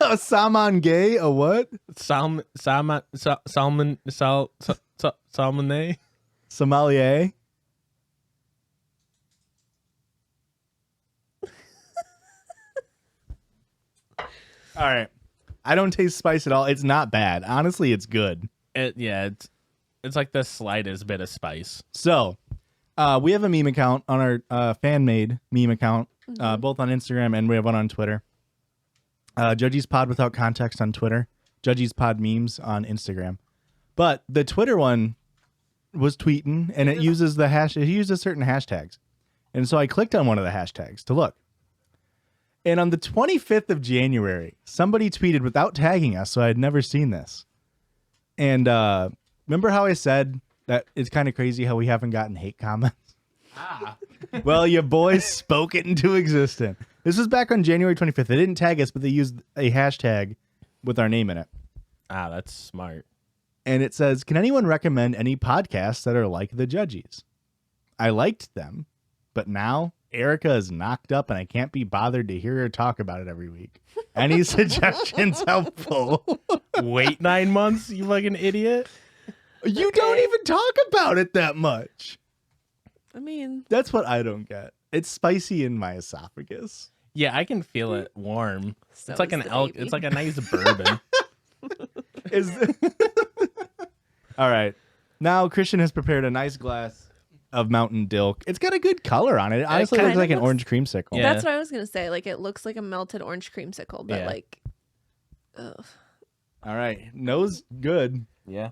a salmon gay? A what? Salmon. Sommelier? All right. I don't taste spice at all. It's not bad. Honestly, it's good. It's like the slightest bit of spice. So, we have a meme account on our fan-made meme account, both on Instagram and we have one on Twitter. Judgies Pod without context on Twitter. Judgies Pod memes on Instagram. But the Twitter one was tweeting, and it uses it uses certain hashtags. And so I clicked on one of the hashtags to look. And on the 25th of January, somebody tweeted without tagging us, so I had never seen this. And remember how I said that it's kind of crazy how we haven't gotten hate comments? Well, your boys spoke it into existence. This was back on January 25th. They didn't tag us, but they used a hashtag with our name in it. Ah, that's smart. And it says, can anyone recommend any podcasts that are like the Judgies? I liked them, but now Erica is knocked up and I can't be bothered to hear her talk about it every week. Any suggestions helpful? Wait 9 months, you fucking idiot. You don't even talk about it that much. I mean, That's what I don't get. It's spicy in my esophagus. Yeah, I can feel it warm. So it's like is an the elk. baby. It's like a nice bourbon. Is All right. Now Christian has prepared a nice glass of Mountain Dilk. It's got a good color on it. It honestly kinda looks like an looks- orange creamsicle. Yeah. that's what I was gonna say. Like, it looks like a melted orange creamsicle, but Yeah. like, ugh. All right. Nose good. Yeah.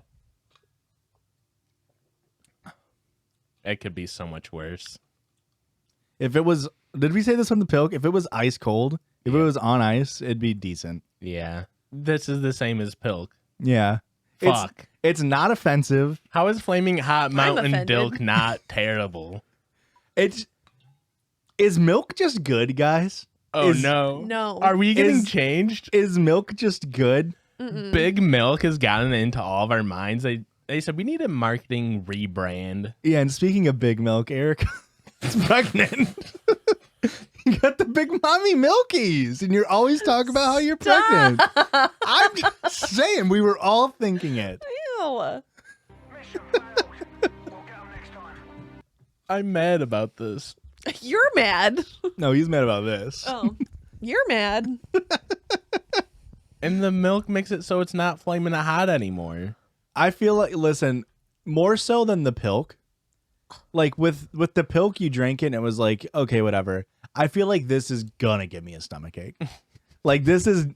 It could be so much worse. If it was, did we say this on the Pilk? If it was ice cold, if it was on ice, it'd be decent. Yeah. This is the same as Pilk. Yeah. Fuck. It's not offensive. How is Flaming Hot Mountain offended. Dilk not terrible? Is milk just good, guys? Oh, Is- no. No. Are we getting Is- changed? Is milk just good? Big Milk has gotten into all of our minds. They said we need a marketing rebrand. Yeah, and speaking of big milk, Eric is pregnant. You got the big mommy milkies, and you're always talking about how you're pregnant. I'm just saying, we were all thinking it. Ew. I'm mad about this. You're mad. No, he's mad about this. Oh, you're mad. And the milk makes it so it's not flaming hot anymore. I feel like, listen, more so than the Pilk. Like with the Pilk, you drank it and it was like, okay, whatever. I feel like this is gonna give me a stomachache. Like this is,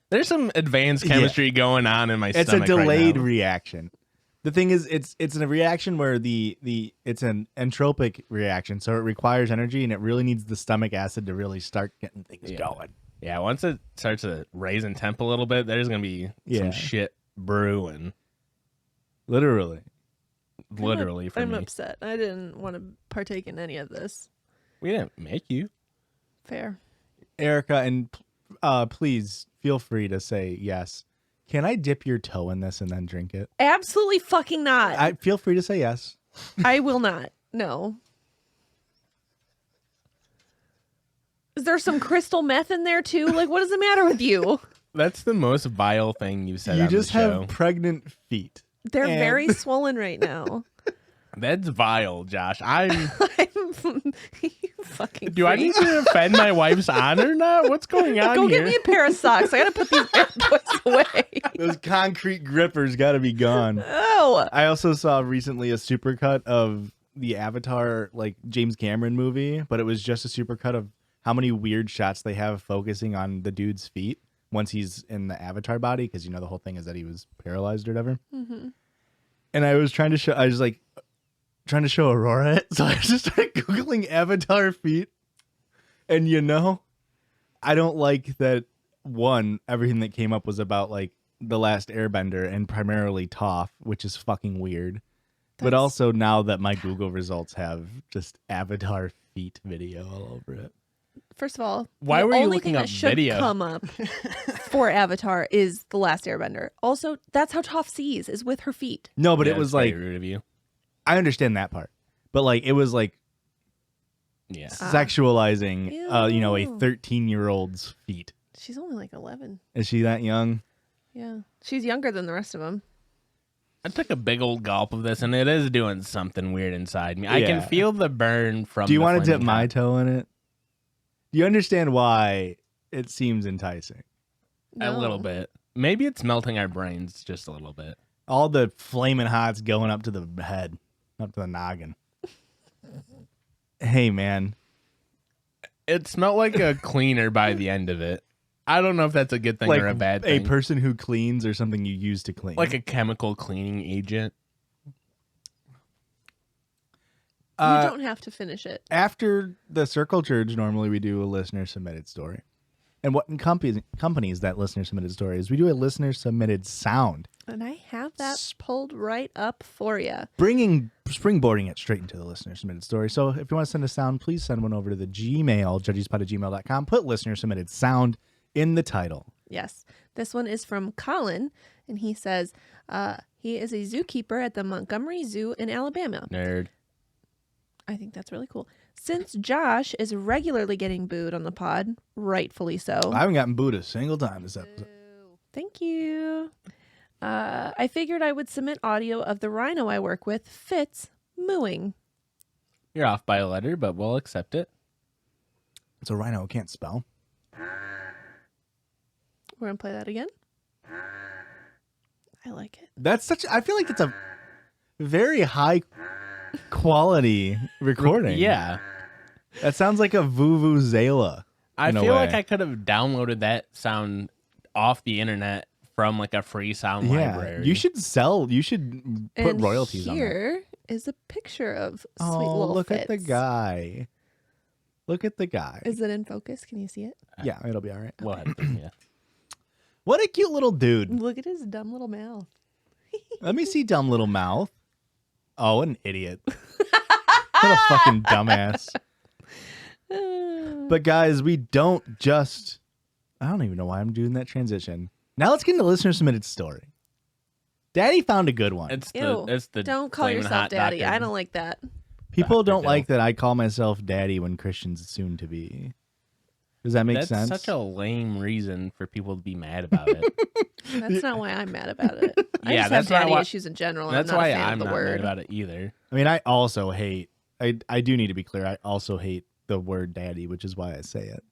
There's some advanced chemistry going on in my it's a stomach delayed right now. reaction. The thing is, it's a reaction where it's an entropic reaction, so it requires energy and it really needs the stomach acid to really start getting things going. Yeah, once it starts to raise in temp a little bit, there's going to be Yeah. some shit brewing. Literally. Literally for I'm me. upset. I didn't want to partake in any of this. We didn't make you. Fair. Erica, and please feel free to say yes. Can I dip your toe in this and then drink it? Absolutely fucking not. I feel free to say yes. I will not. No. Is there some crystal meth in there too? Like, what is the matter with you? That's the most vile thing you've said You on just the show. have pregnant feet. They're And- very swollen right now. That's vile, Josh. You fucking Do I need freak. to defend my wife's honor now? What's going on Go here? get me a pair of socks. I gotta put these bad boys away. Those concrete grippers got to be gone. Oh, I also saw recently a supercut of the Avatar, like James Cameron movie, but it was just a supercut of how many weird shots they have focusing on the dude's feet once he's in the Avatar body, because the whole thing is that he was paralyzed or whatever. Mm-hmm. And I was trying to show, trying to show Aurora it, so I just started googling Avatar feet, and I don't like that. One, everything that came up was about like the Last Airbender and primarily Toph, which is fucking weird. But That's- also now that my Google results have just Avatar feet video all over it. First of all, Why the were you only looking thing up that should video? come up for Avatar is the Last Airbender. Also, that's how Toph sees, is with her feet. No, but Yeah, it was it's very like, rude of you. I understand that part, but like it was like Yeah. sexualizing, Ew. a 13-year-old's feet. She's only like 11. Is she that young? Yeah, she's younger than the rest of them. I took a big old gulp of this, and it is doing something weird inside me. I can Yeah. feel the burn from. Do you the want to dip flaming my hot. toe in it? Do you understand why it seems enticing? A little No. bit. Maybe it's melting our brains just a little bit. All the flaming hots going up to the head, up to the noggin. Hey, man. It smelled like a cleaner by the end of it. I don't know if that's a good thing Like or a bad thing. a person who cleans or something you use to clean. Like a chemical cleaning agent. You don't have to finish it. After the Circle Jerdge, normally we do a listener submitted story. And what companies that listener submitted story is we do a listener submitted sound, And I have that pulled right up for you. bringing springboarding it straight into the listener submitted story. So if you want to send a sound, please send one over to the Gmail, judgiespod@gmail.com. Put listener submitted sound in the title. Yes. This one is from Colin, and he says he is a zookeeper at the Montgomery Zoo in Alabama. Nerd. I think that's really cool. Since Josh is regularly getting booed on the pod, rightfully so. I haven't gotten booed a single time this episode. Thank you. I figured I would submit audio of the rhino I work with, Fitz, mooing. You're off by a letter, but we'll accept it. It's a rhino who can't spell. We're going to play that again. I like it. I feel like it's a very high quality recording. Yeah. That sounds like a vuvuzela. I feel like I could have downloaded that sound off the internet from like a free sound library. You should put royalties on that. Here is a picture of sweet little look Fitz. at the guy. Look at the guy. Is it in focus? Can you see it? Yeah, it'll be all right. Well, yeah. What a cute little dude. Look at his dumb little mouth. Let me see dumb little mouth. Oh, an idiot. What a fucking dumbass. But guys, we don't just... I don't even know why I'm doing that transition. Now let's get into listener submitted story. Daddy found a good one. It's Ew. the Don't call Flamin' yourself Hot daddy. Doctor. I don't like that. People Dr. don't like Dilk. that I call myself daddy when Christian's soon to be. Does that make That's sense? such a lame reason for people to be mad about it. That's not why I'm mad about it. I Yeah, just that's have daddy not why- issues in general. And That's I'm not why a fan I'm of the not word. mad about it either. I mean, I also hate... I do need to be clear. I also hate the word daddy, which is why I say it.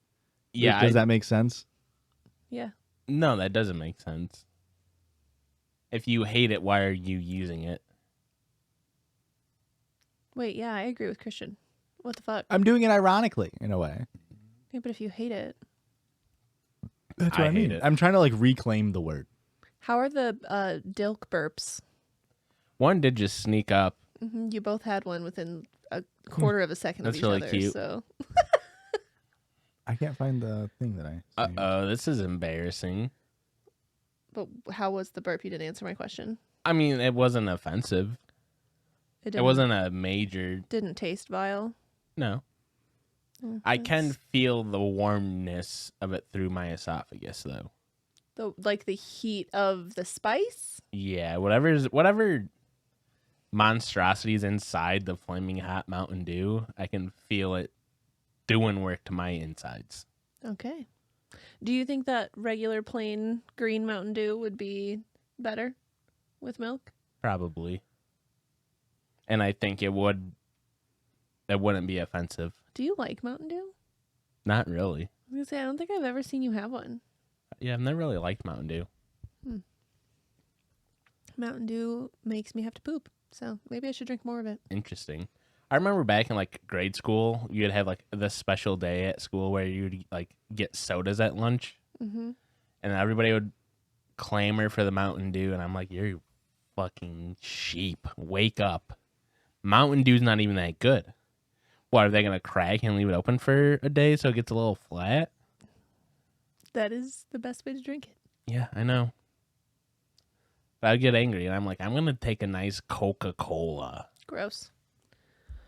Yeah. Does that make sense? Yeah. No, that doesn't make sense. If you hate it, why are you using it? Wait, yeah, I agree with Christian. What the fuck? I'm doing it ironically, in a way. Yeah, but if you hate it, That's I what I mean. hate it. I'm trying to reclaim the word. how are the Dilk burps? One did just sneak up. You both had one within a quarter of a second of That's each really other. cute. So I can't find the thing that I... Uh-oh, this is embarrassing. But how was the burp? You didn't answer my question. I mean, it wasn't offensive. It wasn't a major... Didn't taste vile. No. Oh, I can that's- feel the warmness of it through my esophagus, though. the heat of the spice. Yeah, whatever monstrosities inside the flaming hot Mountain Dew, I can feel it doing work to my insides. Okay. Do you think that regular plain green Mountain Dew would be better with milk? Probably. And I think it wouldn't be offensive. Do you like Mountain Dew? Not really. I was gonna say I don't think I've ever seen you have one. Yeah, I've never really liked Mountain Dew. Mountain Dew makes me have to poop, so maybe I should drink more of it. Interesting. I remember back in like grade school, you'd have like the special day at school where you'd like get sodas at lunch, Mm-hmm. and everybody would clamor for the Mountain Dew, and I'm like, you're fucking sheep. Wake up. Mountain Dew's not even that good. What, are they gonna crack and leave it open for a day so it gets a little flat? That is the best way to drink it. Yeah, I know. But I'd get angry, and I'm like, I'm gonna take a nice Coca-Cola, Gross.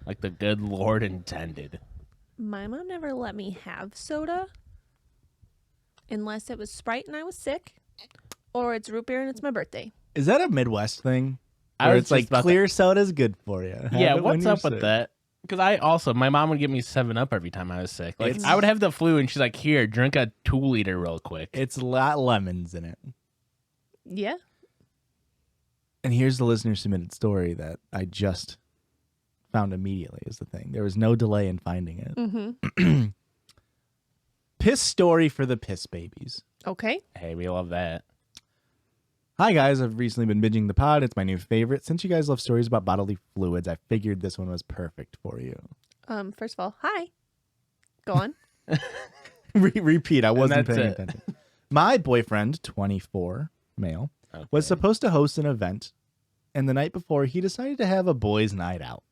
like the good Lord intended. My mom never let me have soda unless it was Sprite and I was sick, or it's root beer and it's my birthday. Is that a Midwest thing? I Where was it's like just about clear soda's good for you. Have Yeah, it when what's you're up with sick. that? Because my mom would give me 7-Up every time I was sick. Like, It's- I would have the flu, and she's like, here, drink a 2-liter real quick. It's a lot of lemons in it. Yeah. And here's the listener submitted story that I just found immediately is the thing. There was no delay in finding it. Mm-hmm. Piss story for the piss babies. Okay. Hey, we love that. Hi guys, I've recently been binging the pod. It's my new favorite. Since you guys love stories about bodily fluids, I figured this one was perfect for you. First of all, hi. Go on. Repeat, I wasn't that's paying it. attention. My boyfriend, 24, male, Okay. was supposed to host an event, and the night before, he decided to have a boys' night out.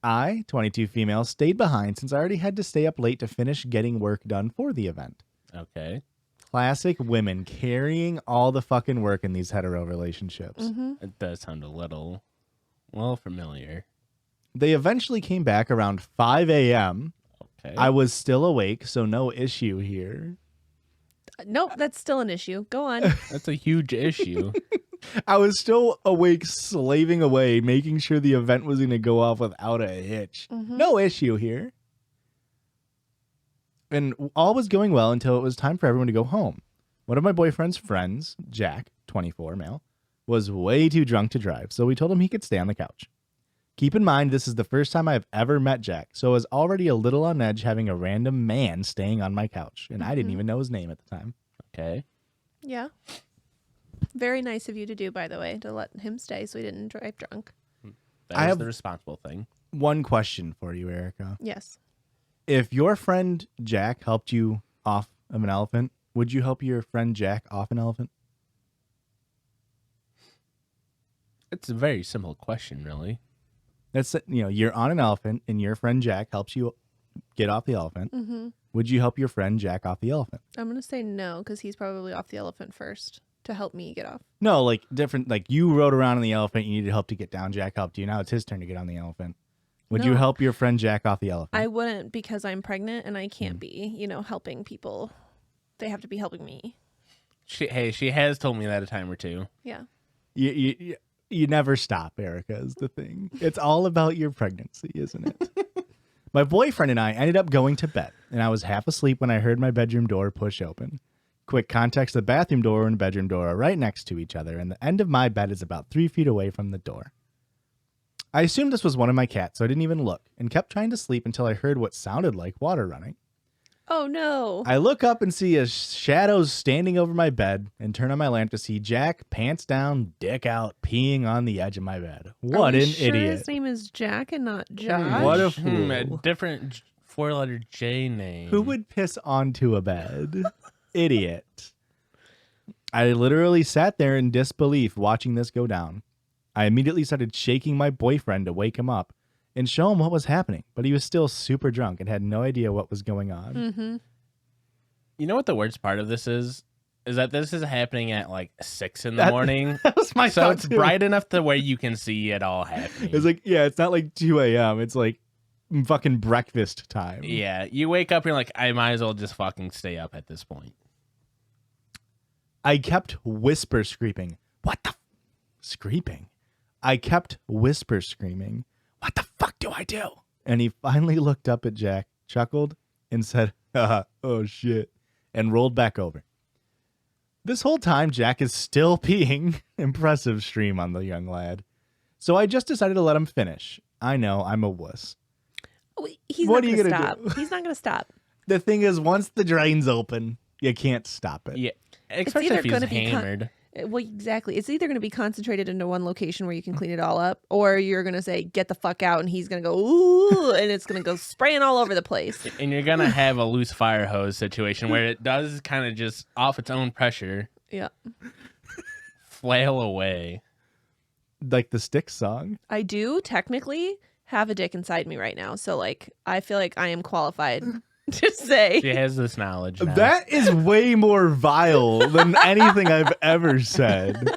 I, 22 female, stayed behind since I already had to stay up late to finish getting work done for the event. Okay. Classic women carrying all the fucking work in these hetero relationships. Mm-hmm. It does sound a little Well, familiar. They eventually came back around 5 a.m. Okay. I was still awake, so no issue here. Nope, that's still an issue. Go on. That's a huge issue. I was still awake, slaving away, making sure the event was going to go off without a hitch. No issue here. And all was going well until it was time for everyone to go home. One of my boyfriend's friends, Jack, 24, male, was way too drunk to drive, so we told him he could stay on the couch. Keep in mind, this is the first time I've ever met Jack, so I was already a little on edge having a random man staying on my couch, and I didn't even know his name at the time. Okay. Yeah. Very nice of you to do, by the way, to let him stay so he didn't drive drunk. That I was have- the responsible thing. One question for you, Erica. Yes. If your friend Jack helped you off of an elephant, would you help your friend Jack off an elephant? It's a very simple question, really. That's, you're on an elephant and your friend Jack helps you get off the elephant. Mm-hmm. Would you help your friend Jack off the elephant? I'm going to say no because he's probably off the elephant first to help me get off. No, like different, like you rode around on the elephant, you needed help to get down, Jack helped you. Now it's his turn to get on the elephant. Would you No. help your friend Jack off the elephant? I wouldn't because I'm pregnant and I can't be, helping people. They have to be helping me. She has told me that a time or two. Yeah. You never stop, Erica, is the thing. It's all about your pregnancy, isn't it? My boyfriend and I ended up going to bed, and I was half asleep when I heard my bedroom door push open. Quick context, the bathroom door and bedroom door are right next to each other, and the end of my bed is about 3 feet away from the door. I assumed this was one of my cats, so I didn't even look, and kept trying to sleep until I heard what sounded like water running. Oh, no. I look up and see a shadow standing over my bed and turn on my lamp to see Jack, pants down, dick out, peeing on the edge of my bed. What Are we an sure idiot. His name is Jack and not Josh? What a A fool. different 4-letter J name. Who would piss onto a bed? Idiot. I literally sat there in disbelief watching this go down. I immediately started shaking my boyfriend to wake him up and show him what was happening, but he was still super drunk and had no idea what was going on. Mm-hmm. You know what the worst part of this is? Is that this is happening at like 6 in the That- morning. That was my So thought, it's too. bright enough to where you can see it all happening. It's like, yeah, it's not like 2 a.m. It's like fucking breakfast time. Yeah, you wake up, you're like, I might as well just fucking stay up at this point. I kept whisper screaming. What the screaming? I kept whisper screaming. What the fuck do I do? And he finally looked up at Jack, chuckled, and said, oh shit, and rolled back over. This whole time, Jack is still peeing. Impressive stream on the young lad. So I just decided to let him finish. I know, I'm a wuss. He's What not are you going to gonna stop. do? He's not going to stop. The thing is, once the drain's open, you can't stop it. Yeah, especially either if he's gonna be hammered. Well, exactly. It's either going to be concentrated into one location where you can clean it all up, or you're going to say, get the fuck out, and he's going to go, ooh, and it's going to go spraying all over the place. And you're going to have a loose fire hose situation where it does kind of just, off its own pressure, Yeah. flail away. Like the Styx song. I do technically have a dick inside me right now. So, I feel like I am qualified to say. She has this knowledge now. That is way more vile than anything I've ever said.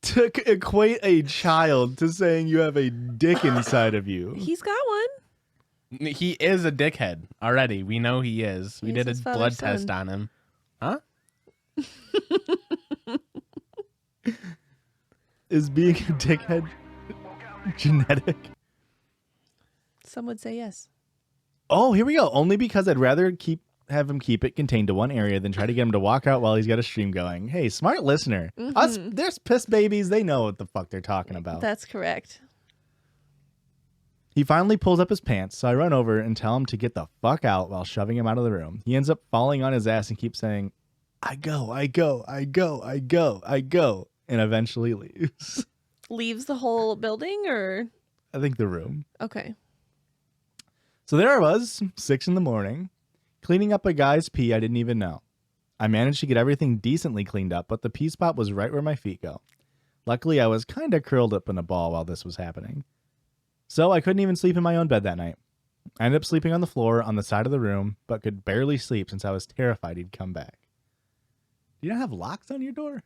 To equate a child to saying you have a dick inside of you. He's got one. He is a dickhead already. We know he is. We He did is a his blood father's test son. on him. Huh? Is being a dickhead genetic? Some would say yes. Oh, here we go. Only because I'd rather have him keep it contained to one area than try to get him to walk out while he's got a stream going. Hey, smart listener. Us, there's piss babies. They know what the fuck they're talking about. That's correct. He finally pulls up his pants, so I run over and tell him to get the fuck out while shoving him out of the room. He ends up falling on his ass and keeps saying, I go, I go, I go, I go, I go, and eventually leaves. Leaves the whole building or? I think the room. Okay. So there I was, 6 in the morning, cleaning up a guy's pee I didn't even know. I managed to get everything decently cleaned up, but the pee spot was right where my feet go. Luckily, I was kind of curled up in a ball while this was happening. So I couldn't even sleep in my own bed that night. I ended up sleeping on the floor on the side of the room, but could barely sleep since I was terrified he'd come back. Do you not have locks on your door?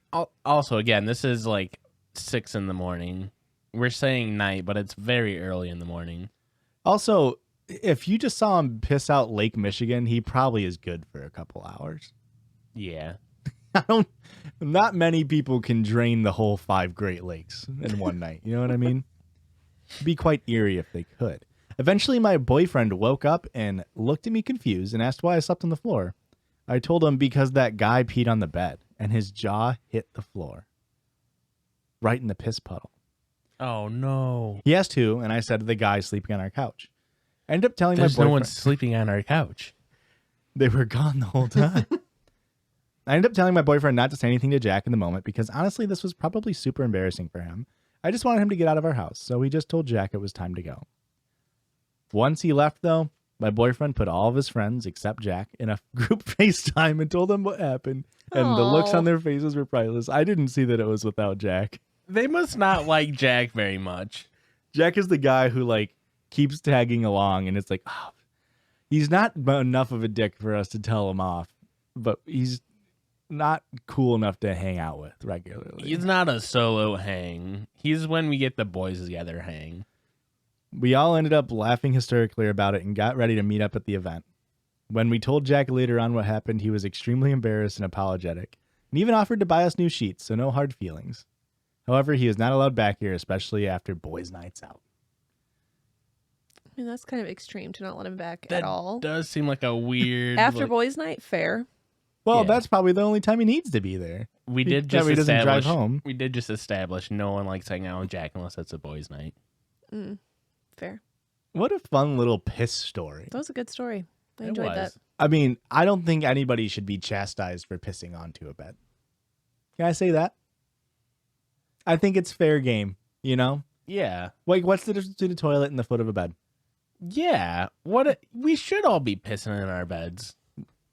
Also, again, this is like 6 in the morning. We're saying night, but it's very early in the morning. Also, if you just saw him piss out Lake Michigan, he probably is good for a couple hours. Yeah. Not many people can drain the whole 5 Great Lakes in one night. You know what I mean? It'd be quite eerie if they could. Eventually, my boyfriend woke up and looked at me confused and asked why I slept on the floor. I told him because that guy peed on the bed and his jaw hit the floor. Right in the piss puddle. Oh, no. He asked who, and I said the guy sleeping on our couch. I ended up telling There's my boyfriend. no one sleeping on our couch. They were gone the whole time. I ended up telling my boyfriend not to say anything to Jack in the moment because honestly, this was probably super embarrassing for him. I just wanted him to get out of our house, so we just told Jack it was time to go. Once he left, though, my boyfriend put all of his friends, except Jack, in a group FaceTime and told them what happened, and the looks Aw. on their faces were priceless. I didn't see that it was without Jack. They must not like Jack very much. Jack is the guy who, like, keeps tagging along, and it's like, oh, he's not enough of a dick for us to tell him off, but he's not cool enough to hang out with regularly. He's not a solo hang. He's when we get the boys together hang. We all ended up laughing hysterically about it and got ready to meet up at the event. When we told Jack later on what happened, he was extremely embarrassed and apologetic, and even offered to buy us new sheets, so no hard feelings. However, he is not allowed back here, especially after boys' nights out. I mean, that's kind of extreme to not let him back That at all. does seem like a weird... After like- boys' night, fair. Well, Yeah. that's probably the only time he needs to be there. We That did just way he doesn't drive establish. home. We did just establish no one likes hanging out with Jack unless it's a boys' night. Fair. What a fun little piss story. That was a good story. I It enjoyed that. was. I mean, I don't think anybody should be chastised for pissing onto a bed. Can I say that? I think it's fair game, you know? Yeah. Like, what's the difference between a toilet and the foot of a bed? Yeah. We should all be pissing in our beds.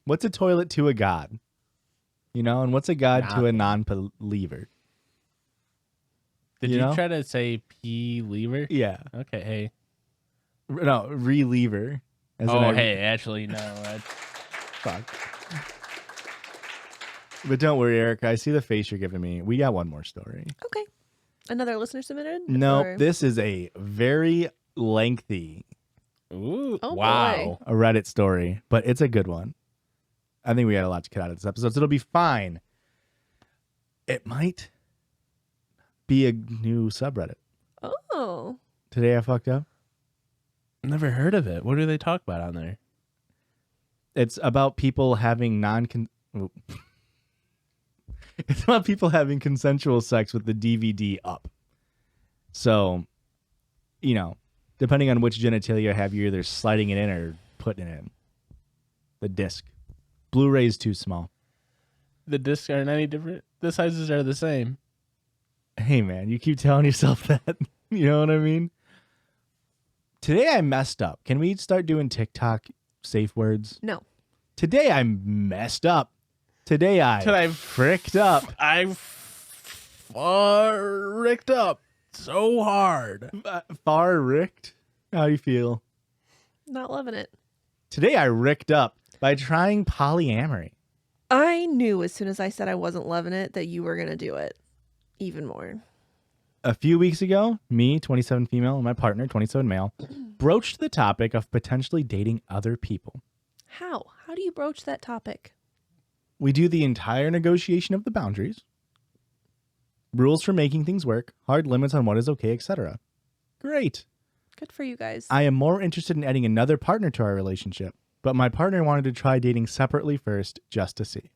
What's a toilet to a god? You know, and what's a god to a Nothing. non-believer? Did You you, know? try to say P lever? Yeah. Okay, hey. No, reliever. As in Oh, I- hey, actually, no. That's... Fuck. But don't worry, Eric. I see the face you're giving me. We got one more story. Okay. Another listener submitted? No, Or- this is a very lengthy Ooh, Oh, wow. a Reddit story, but it's a good one. I think we had a lot to cut out of this episode, so it'll be fine. It might be a new subreddit. Oh. Today I fucked up. Never heard of it. What do they talk about on there? It's about people having It's about people having consensual sex with the DVD up. So, you know, depending on which genitalia you have, you're either sliding it in or putting it in. The disc. Blu-ray's too small. The discs aren't any different. The sizes are the same. Hey, man, you keep telling yourself that. You know what I mean? Today I messed up. Can we start doing TikTok safe words? No. Today I messed up. Today I fricked up. I ricked up so hard. Far ricked? How do you feel? Not loving it. Today I ricked up by trying polyamory. I knew as soon as I said I wasn't loving it that you were going to do it even more. A few weeks ago, me, 27 female, and my partner, 27 male, broached the topic of potentially dating other people. How? How do you broach that topic? We do the entire negotiation of the boundaries, rules for making things work, hard limits on what is okay, etc. Great. Good for you guys. I am more interested in adding another partner to our relationship, but my partner wanted to try dating separately first just to see.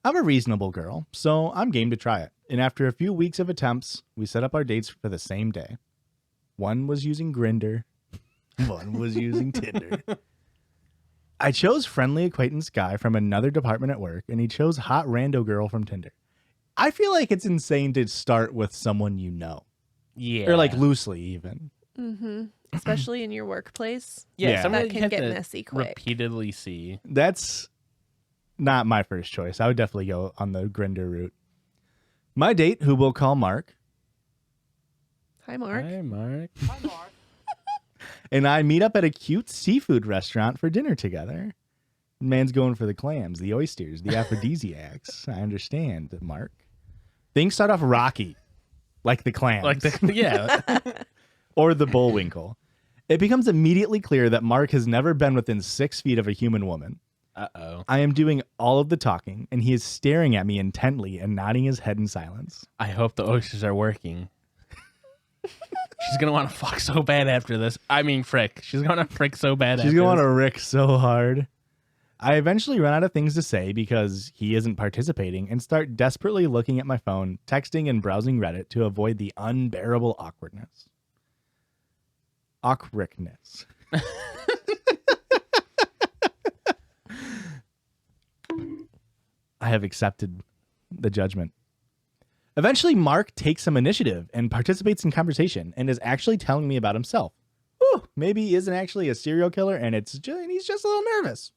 I'm a reasonable girl, so I'm game to try it. And after a few weeks of attempts, we set up our dates for the same day. One was using Grindr, one was using Tinder. I chose friendly acquaintance guy from another department at work, and he chose hot rando girl from Tinder. I feel like it's insane to start with someone you know. Yeah. Or like loosely even. Mm-hmm. Especially in your workplace. yeah, Yeah. somebody That you can have get to messy quick. repeatedly see. That's not my first choice. I would definitely go on the Grindr route. My date, who we'll call Mark, Hi, Mark. Hi, Mark. and I meet up at a cute seafood restaurant for dinner together. Man's going for the clams, the oysters, the aphrodisiacs. I understand, Mark. Things start off rocky. like the clams. Yeah. Or the bullwinkle. It becomes immediately clear that Mark has never been within 6 feet of a human woman. Uh-oh. I am doing all of the talking, and he is staring at me intently and nodding his head in silence. I hope the oysters are working. She's going to want to fuck so bad after this. I mean, frick. She's going to frick so bad She's going to Rick so hard. I eventually run out of things to say because he isn't participating and start desperately looking at my phone, texting and browsing Reddit to avoid the unbearable awkwardness. Awkwardness. I have accepted the judgment. Eventually, Mark takes some initiative and participates in conversation and is actually telling me about himself. Whew, maybe he isn't actually a serial killer and he's just a little nervous.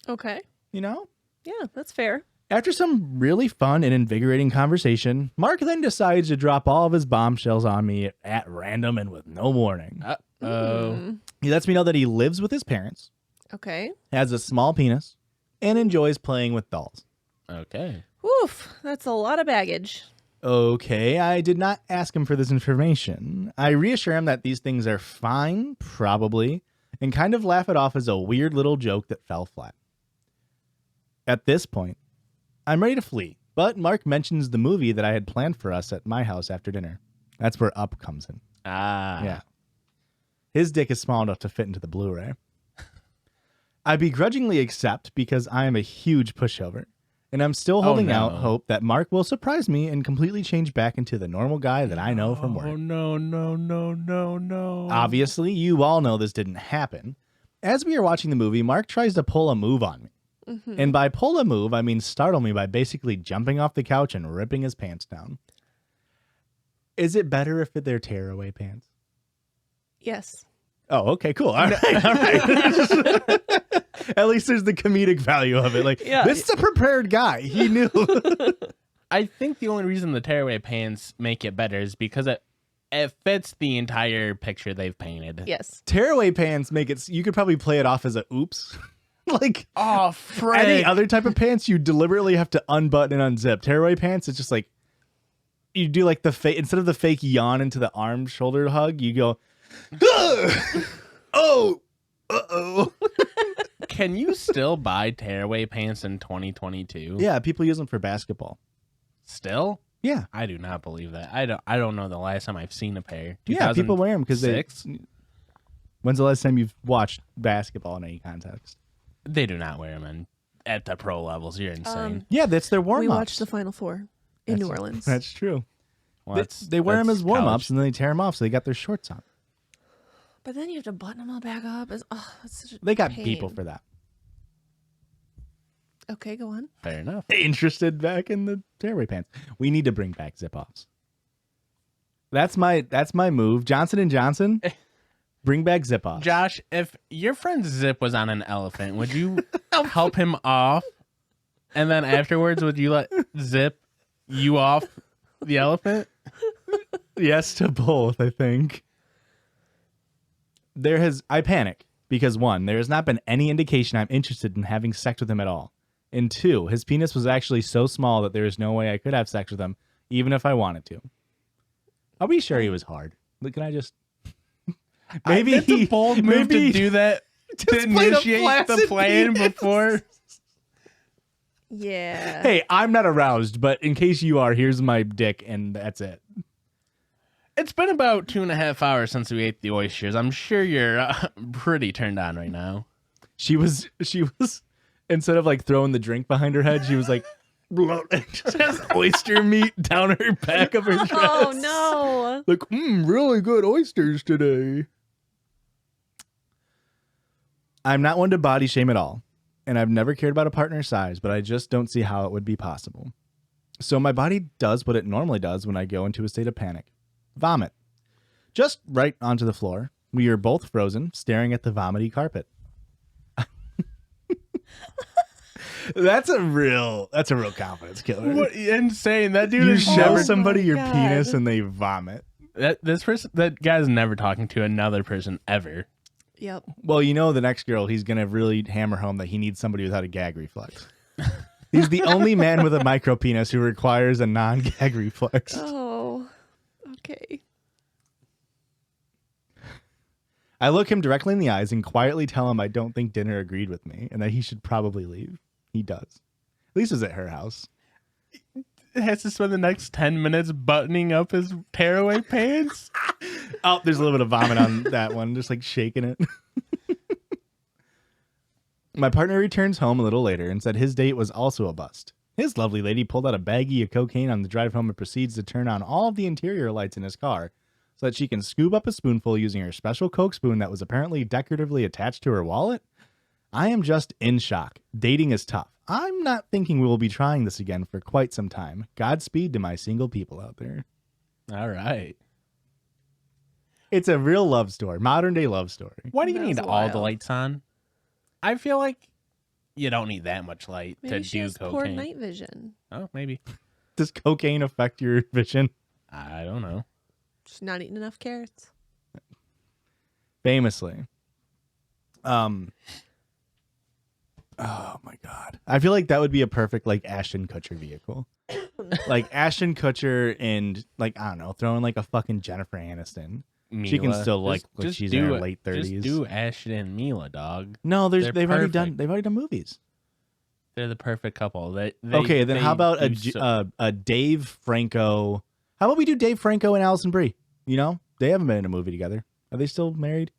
Okay. You know? Yeah, that's fair. After some really fun and invigorating conversation, Mark then decides to drop all of his bombshells on me at random and with no warning. Uh-oh. He lets me know that he lives with his parents, Okay. has a small penis, and enjoys playing with dolls. Okay. Woof. That's a lot of baggage. Okay, I did not ask him for this information. I reassure him that these things are fine, probably, and kind of laugh it off as a weird little joke that fell flat. At this point, I'm ready to flee, but Mark mentions the movie that I had planned for us at my house after dinner. That's where Up comes in. Ah. Yeah. His dick is small enough to fit into the Blu-ray. I begrudgingly accept because I am a huge pushover, and I'm still holding out hope that Mark will surprise me and completely change back into the normal guy that I know from work. Oh, no. Obviously, you all know this didn't happen. As we are watching the movie, Mark tries to pull a move on me. Mm-hmm. And by pull a move, I mean startle me by basically jumping off the couch and ripping his pants down. Is it better if they're tearaway pants? Yes. Oh, okay, cool. All right, all right. At least there's the comedic value of it. Like, this is a prepared guy. He knew. I think the only reason the tearaway pants make it better is because it fits the entire picture they've painted. Yes. Tearaway pants make it, you could probably play it off as a oops. Like, Oh, frick. any other type of pants, you deliberately have to unbutton and unzip. Tearaway pants, it's just like, you do like the fake, instead of the fake yawn into the arm shoulder hug, you go, oh, uh-oh. Can you still buy tearaway pants in 2022? Yeah, people use them for basketball. Still? Yeah. I do not believe that. I don't know the last time I've seen a pair. Yeah, people wear them because they. 2006? When's the last time you've watched basketball in any context? They do not wear them at the pro levels. You're insane. Yeah, that's their warm-ups. We watched the Final Four in New Orleans. That's true. Well, They wear them that's as warm-ups college. and then they tear them off, so they got their shorts on. But then you have to button them all back up. That's such a They got pain. people for that. Okay, go on. Fair enough. Interested back in the tearaway pants. We need to bring back zip-offs. That's my move. Johnson & Johnson, bring back zip-offs. Josh, if your friend Zip was on an elephant, would you help him off? And then afterwards, would you let Zip you off the elephant? Yes to both, I think. I panic because 1, there has not been any indication I'm interested in having sex with him at all. And 2, his penis was actually so small that there is no way I could have sex with him, even if I wanted to. Are we sure he was hard? Can I just... Maybe That's a bold move to do that, to just play the initiate the flaccid plan penis. before. Yeah. Hey, I'm not aroused, but in case you are, here's my dick, and that's it. It's been about 2.5 hours since we ate the oysters. I'm sure you're pretty turned on right now. She was instead of like throwing the drink behind her head, she was like, just has oyster meat down her back of her dress. Oh no. Like, really good oysters today. I'm not one to body shame at all, and I've never cared about a partner's size, but I just don't see how it would be possible. So my body does what it normally does when I go into a state of panic. Vomit. Just right onto the floor. We are both frozen, staring at the vomity carpet. That's a real confidence killer. What insane! That dude You is show never. somebody your God. penis and they vomit. That guy's never talking to another person ever. Yep. Well, you know the next girl, he's going to really hammer home that he needs somebody without a gag reflex. He's the only man with a micro penis who requires a non-gag reflex. Oh. Okay. I look him directly in the eyes and quietly tell him I don't think dinner agreed with me and that he should probably leave. He does. At least it's at her house. Has to spend the next 10 minutes buttoning up his tearaway pants. Oh, there's a little bit of vomit on that one, just like shaking it. My partner returns home a little later and said his date was also a bust. His lovely lady pulled out a baggie of cocaine on the drive home and proceeds to turn on all of the interior lights in his car so that she can scoop up a spoonful using her special Coke spoon that was apparently decoratively attached to her wallet. I am just in shock. Dating is tough. I'm not thinking we will be trying this again for quite some time. Godspeed to my single people out there. All right. It's a real love story, modern day love story. Why do you That need was all the wild. lights on? I feel like you don't need that much light Maybe to she do has poor cocaine. night vision. Oh, maybe. Does cocaine affect your vision? I don't know. She's not eating enough carrots. Famously. Oh my God. I feel like that would be a perfect like Ashton Kutcher vehicle. Like Ashton Kutcher and like, I don't know, throwing like a fucking Jennifer Aniston. She can Mila. still like she's in her late 30s. Just do Ashton and Mila, dog. No, They're they've already perfect. done movies. They're the perfect couple. They Okay, then how about do a Dave Franco? How about we do Dave Franco and Allison Brie? You know, they haven't been in a movie together. Are they still married?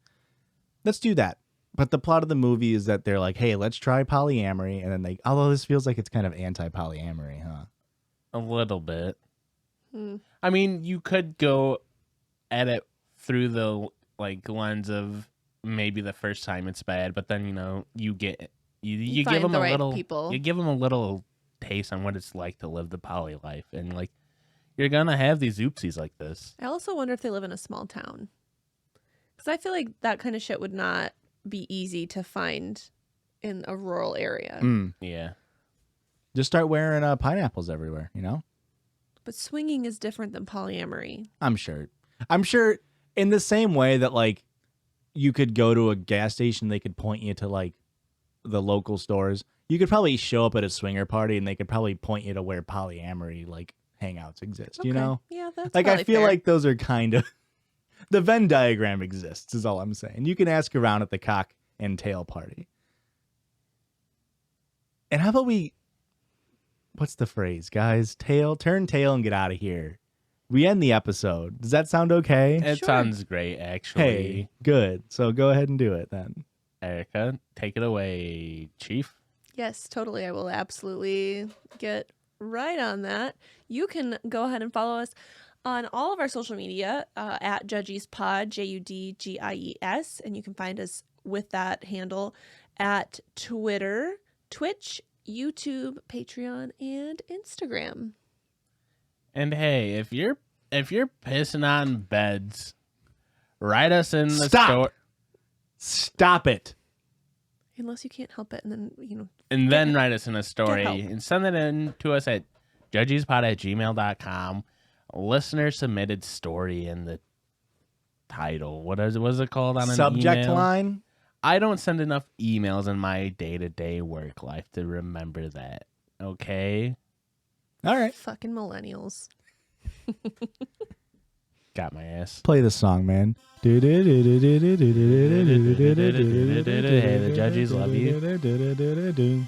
Let's do that. But the plot of the movie is that they're like, hey, let's try polyamory. And then although this feels like it's kind of anti-polyamory, huh? a little bit. Hmm. I mean, you could go at it through the like lens of maybe the first time it's bad, but then you give find them the a right little people. you give them a little taste on what it's like to live the poly life, and like you're gonna have these oopsies like this. I also wonder if they live in a small town. Because I feel like that kind of shit would not be easy to find in a rural area. Yeah. Just start wearing pineapples everywhere, you know? But swinging is different than polyamory. I'm sure in the same way that like you could go to a gas station, they could point you to like the local stores. You could probably show up at a swinger party and they could probably point you to where polyamory like hangouts exist, you Okay. know? Yeah, that's Like I probably feel fair. like those are kind of the Venn diagram exists is all I'm saying. You can ask around at the cock and tail party. And how about what's the phrase, guys? Turn tail and get out of here. We end the episode. Does that sound okay? It Sure. sounds great, actually. Hey, good. So go ahead and do it then. Erica, take it away, Chief. Yes, totally. I will absolutely get right on that. You can go ahead and follow us on all of our social media at Judgies Pod, JUDGIES, and you can find us with that handle at Twitter, Twitch, YouTube, Patreon, and Instagram. And hey, if you're pissing on beds, write us in the Stop. store. Stop it. Unless you can't help it, and then And then write us in a story help. and send it in to us at judgiespod@gmail.com. Listener submitted story in the title. What is it called on an Subject email? line. I don't send enough emails in my day-to-day work life to remember that. Okay? All right. fucking millennials. Got my ass. Play the song, man. Hey, the Judgies love you.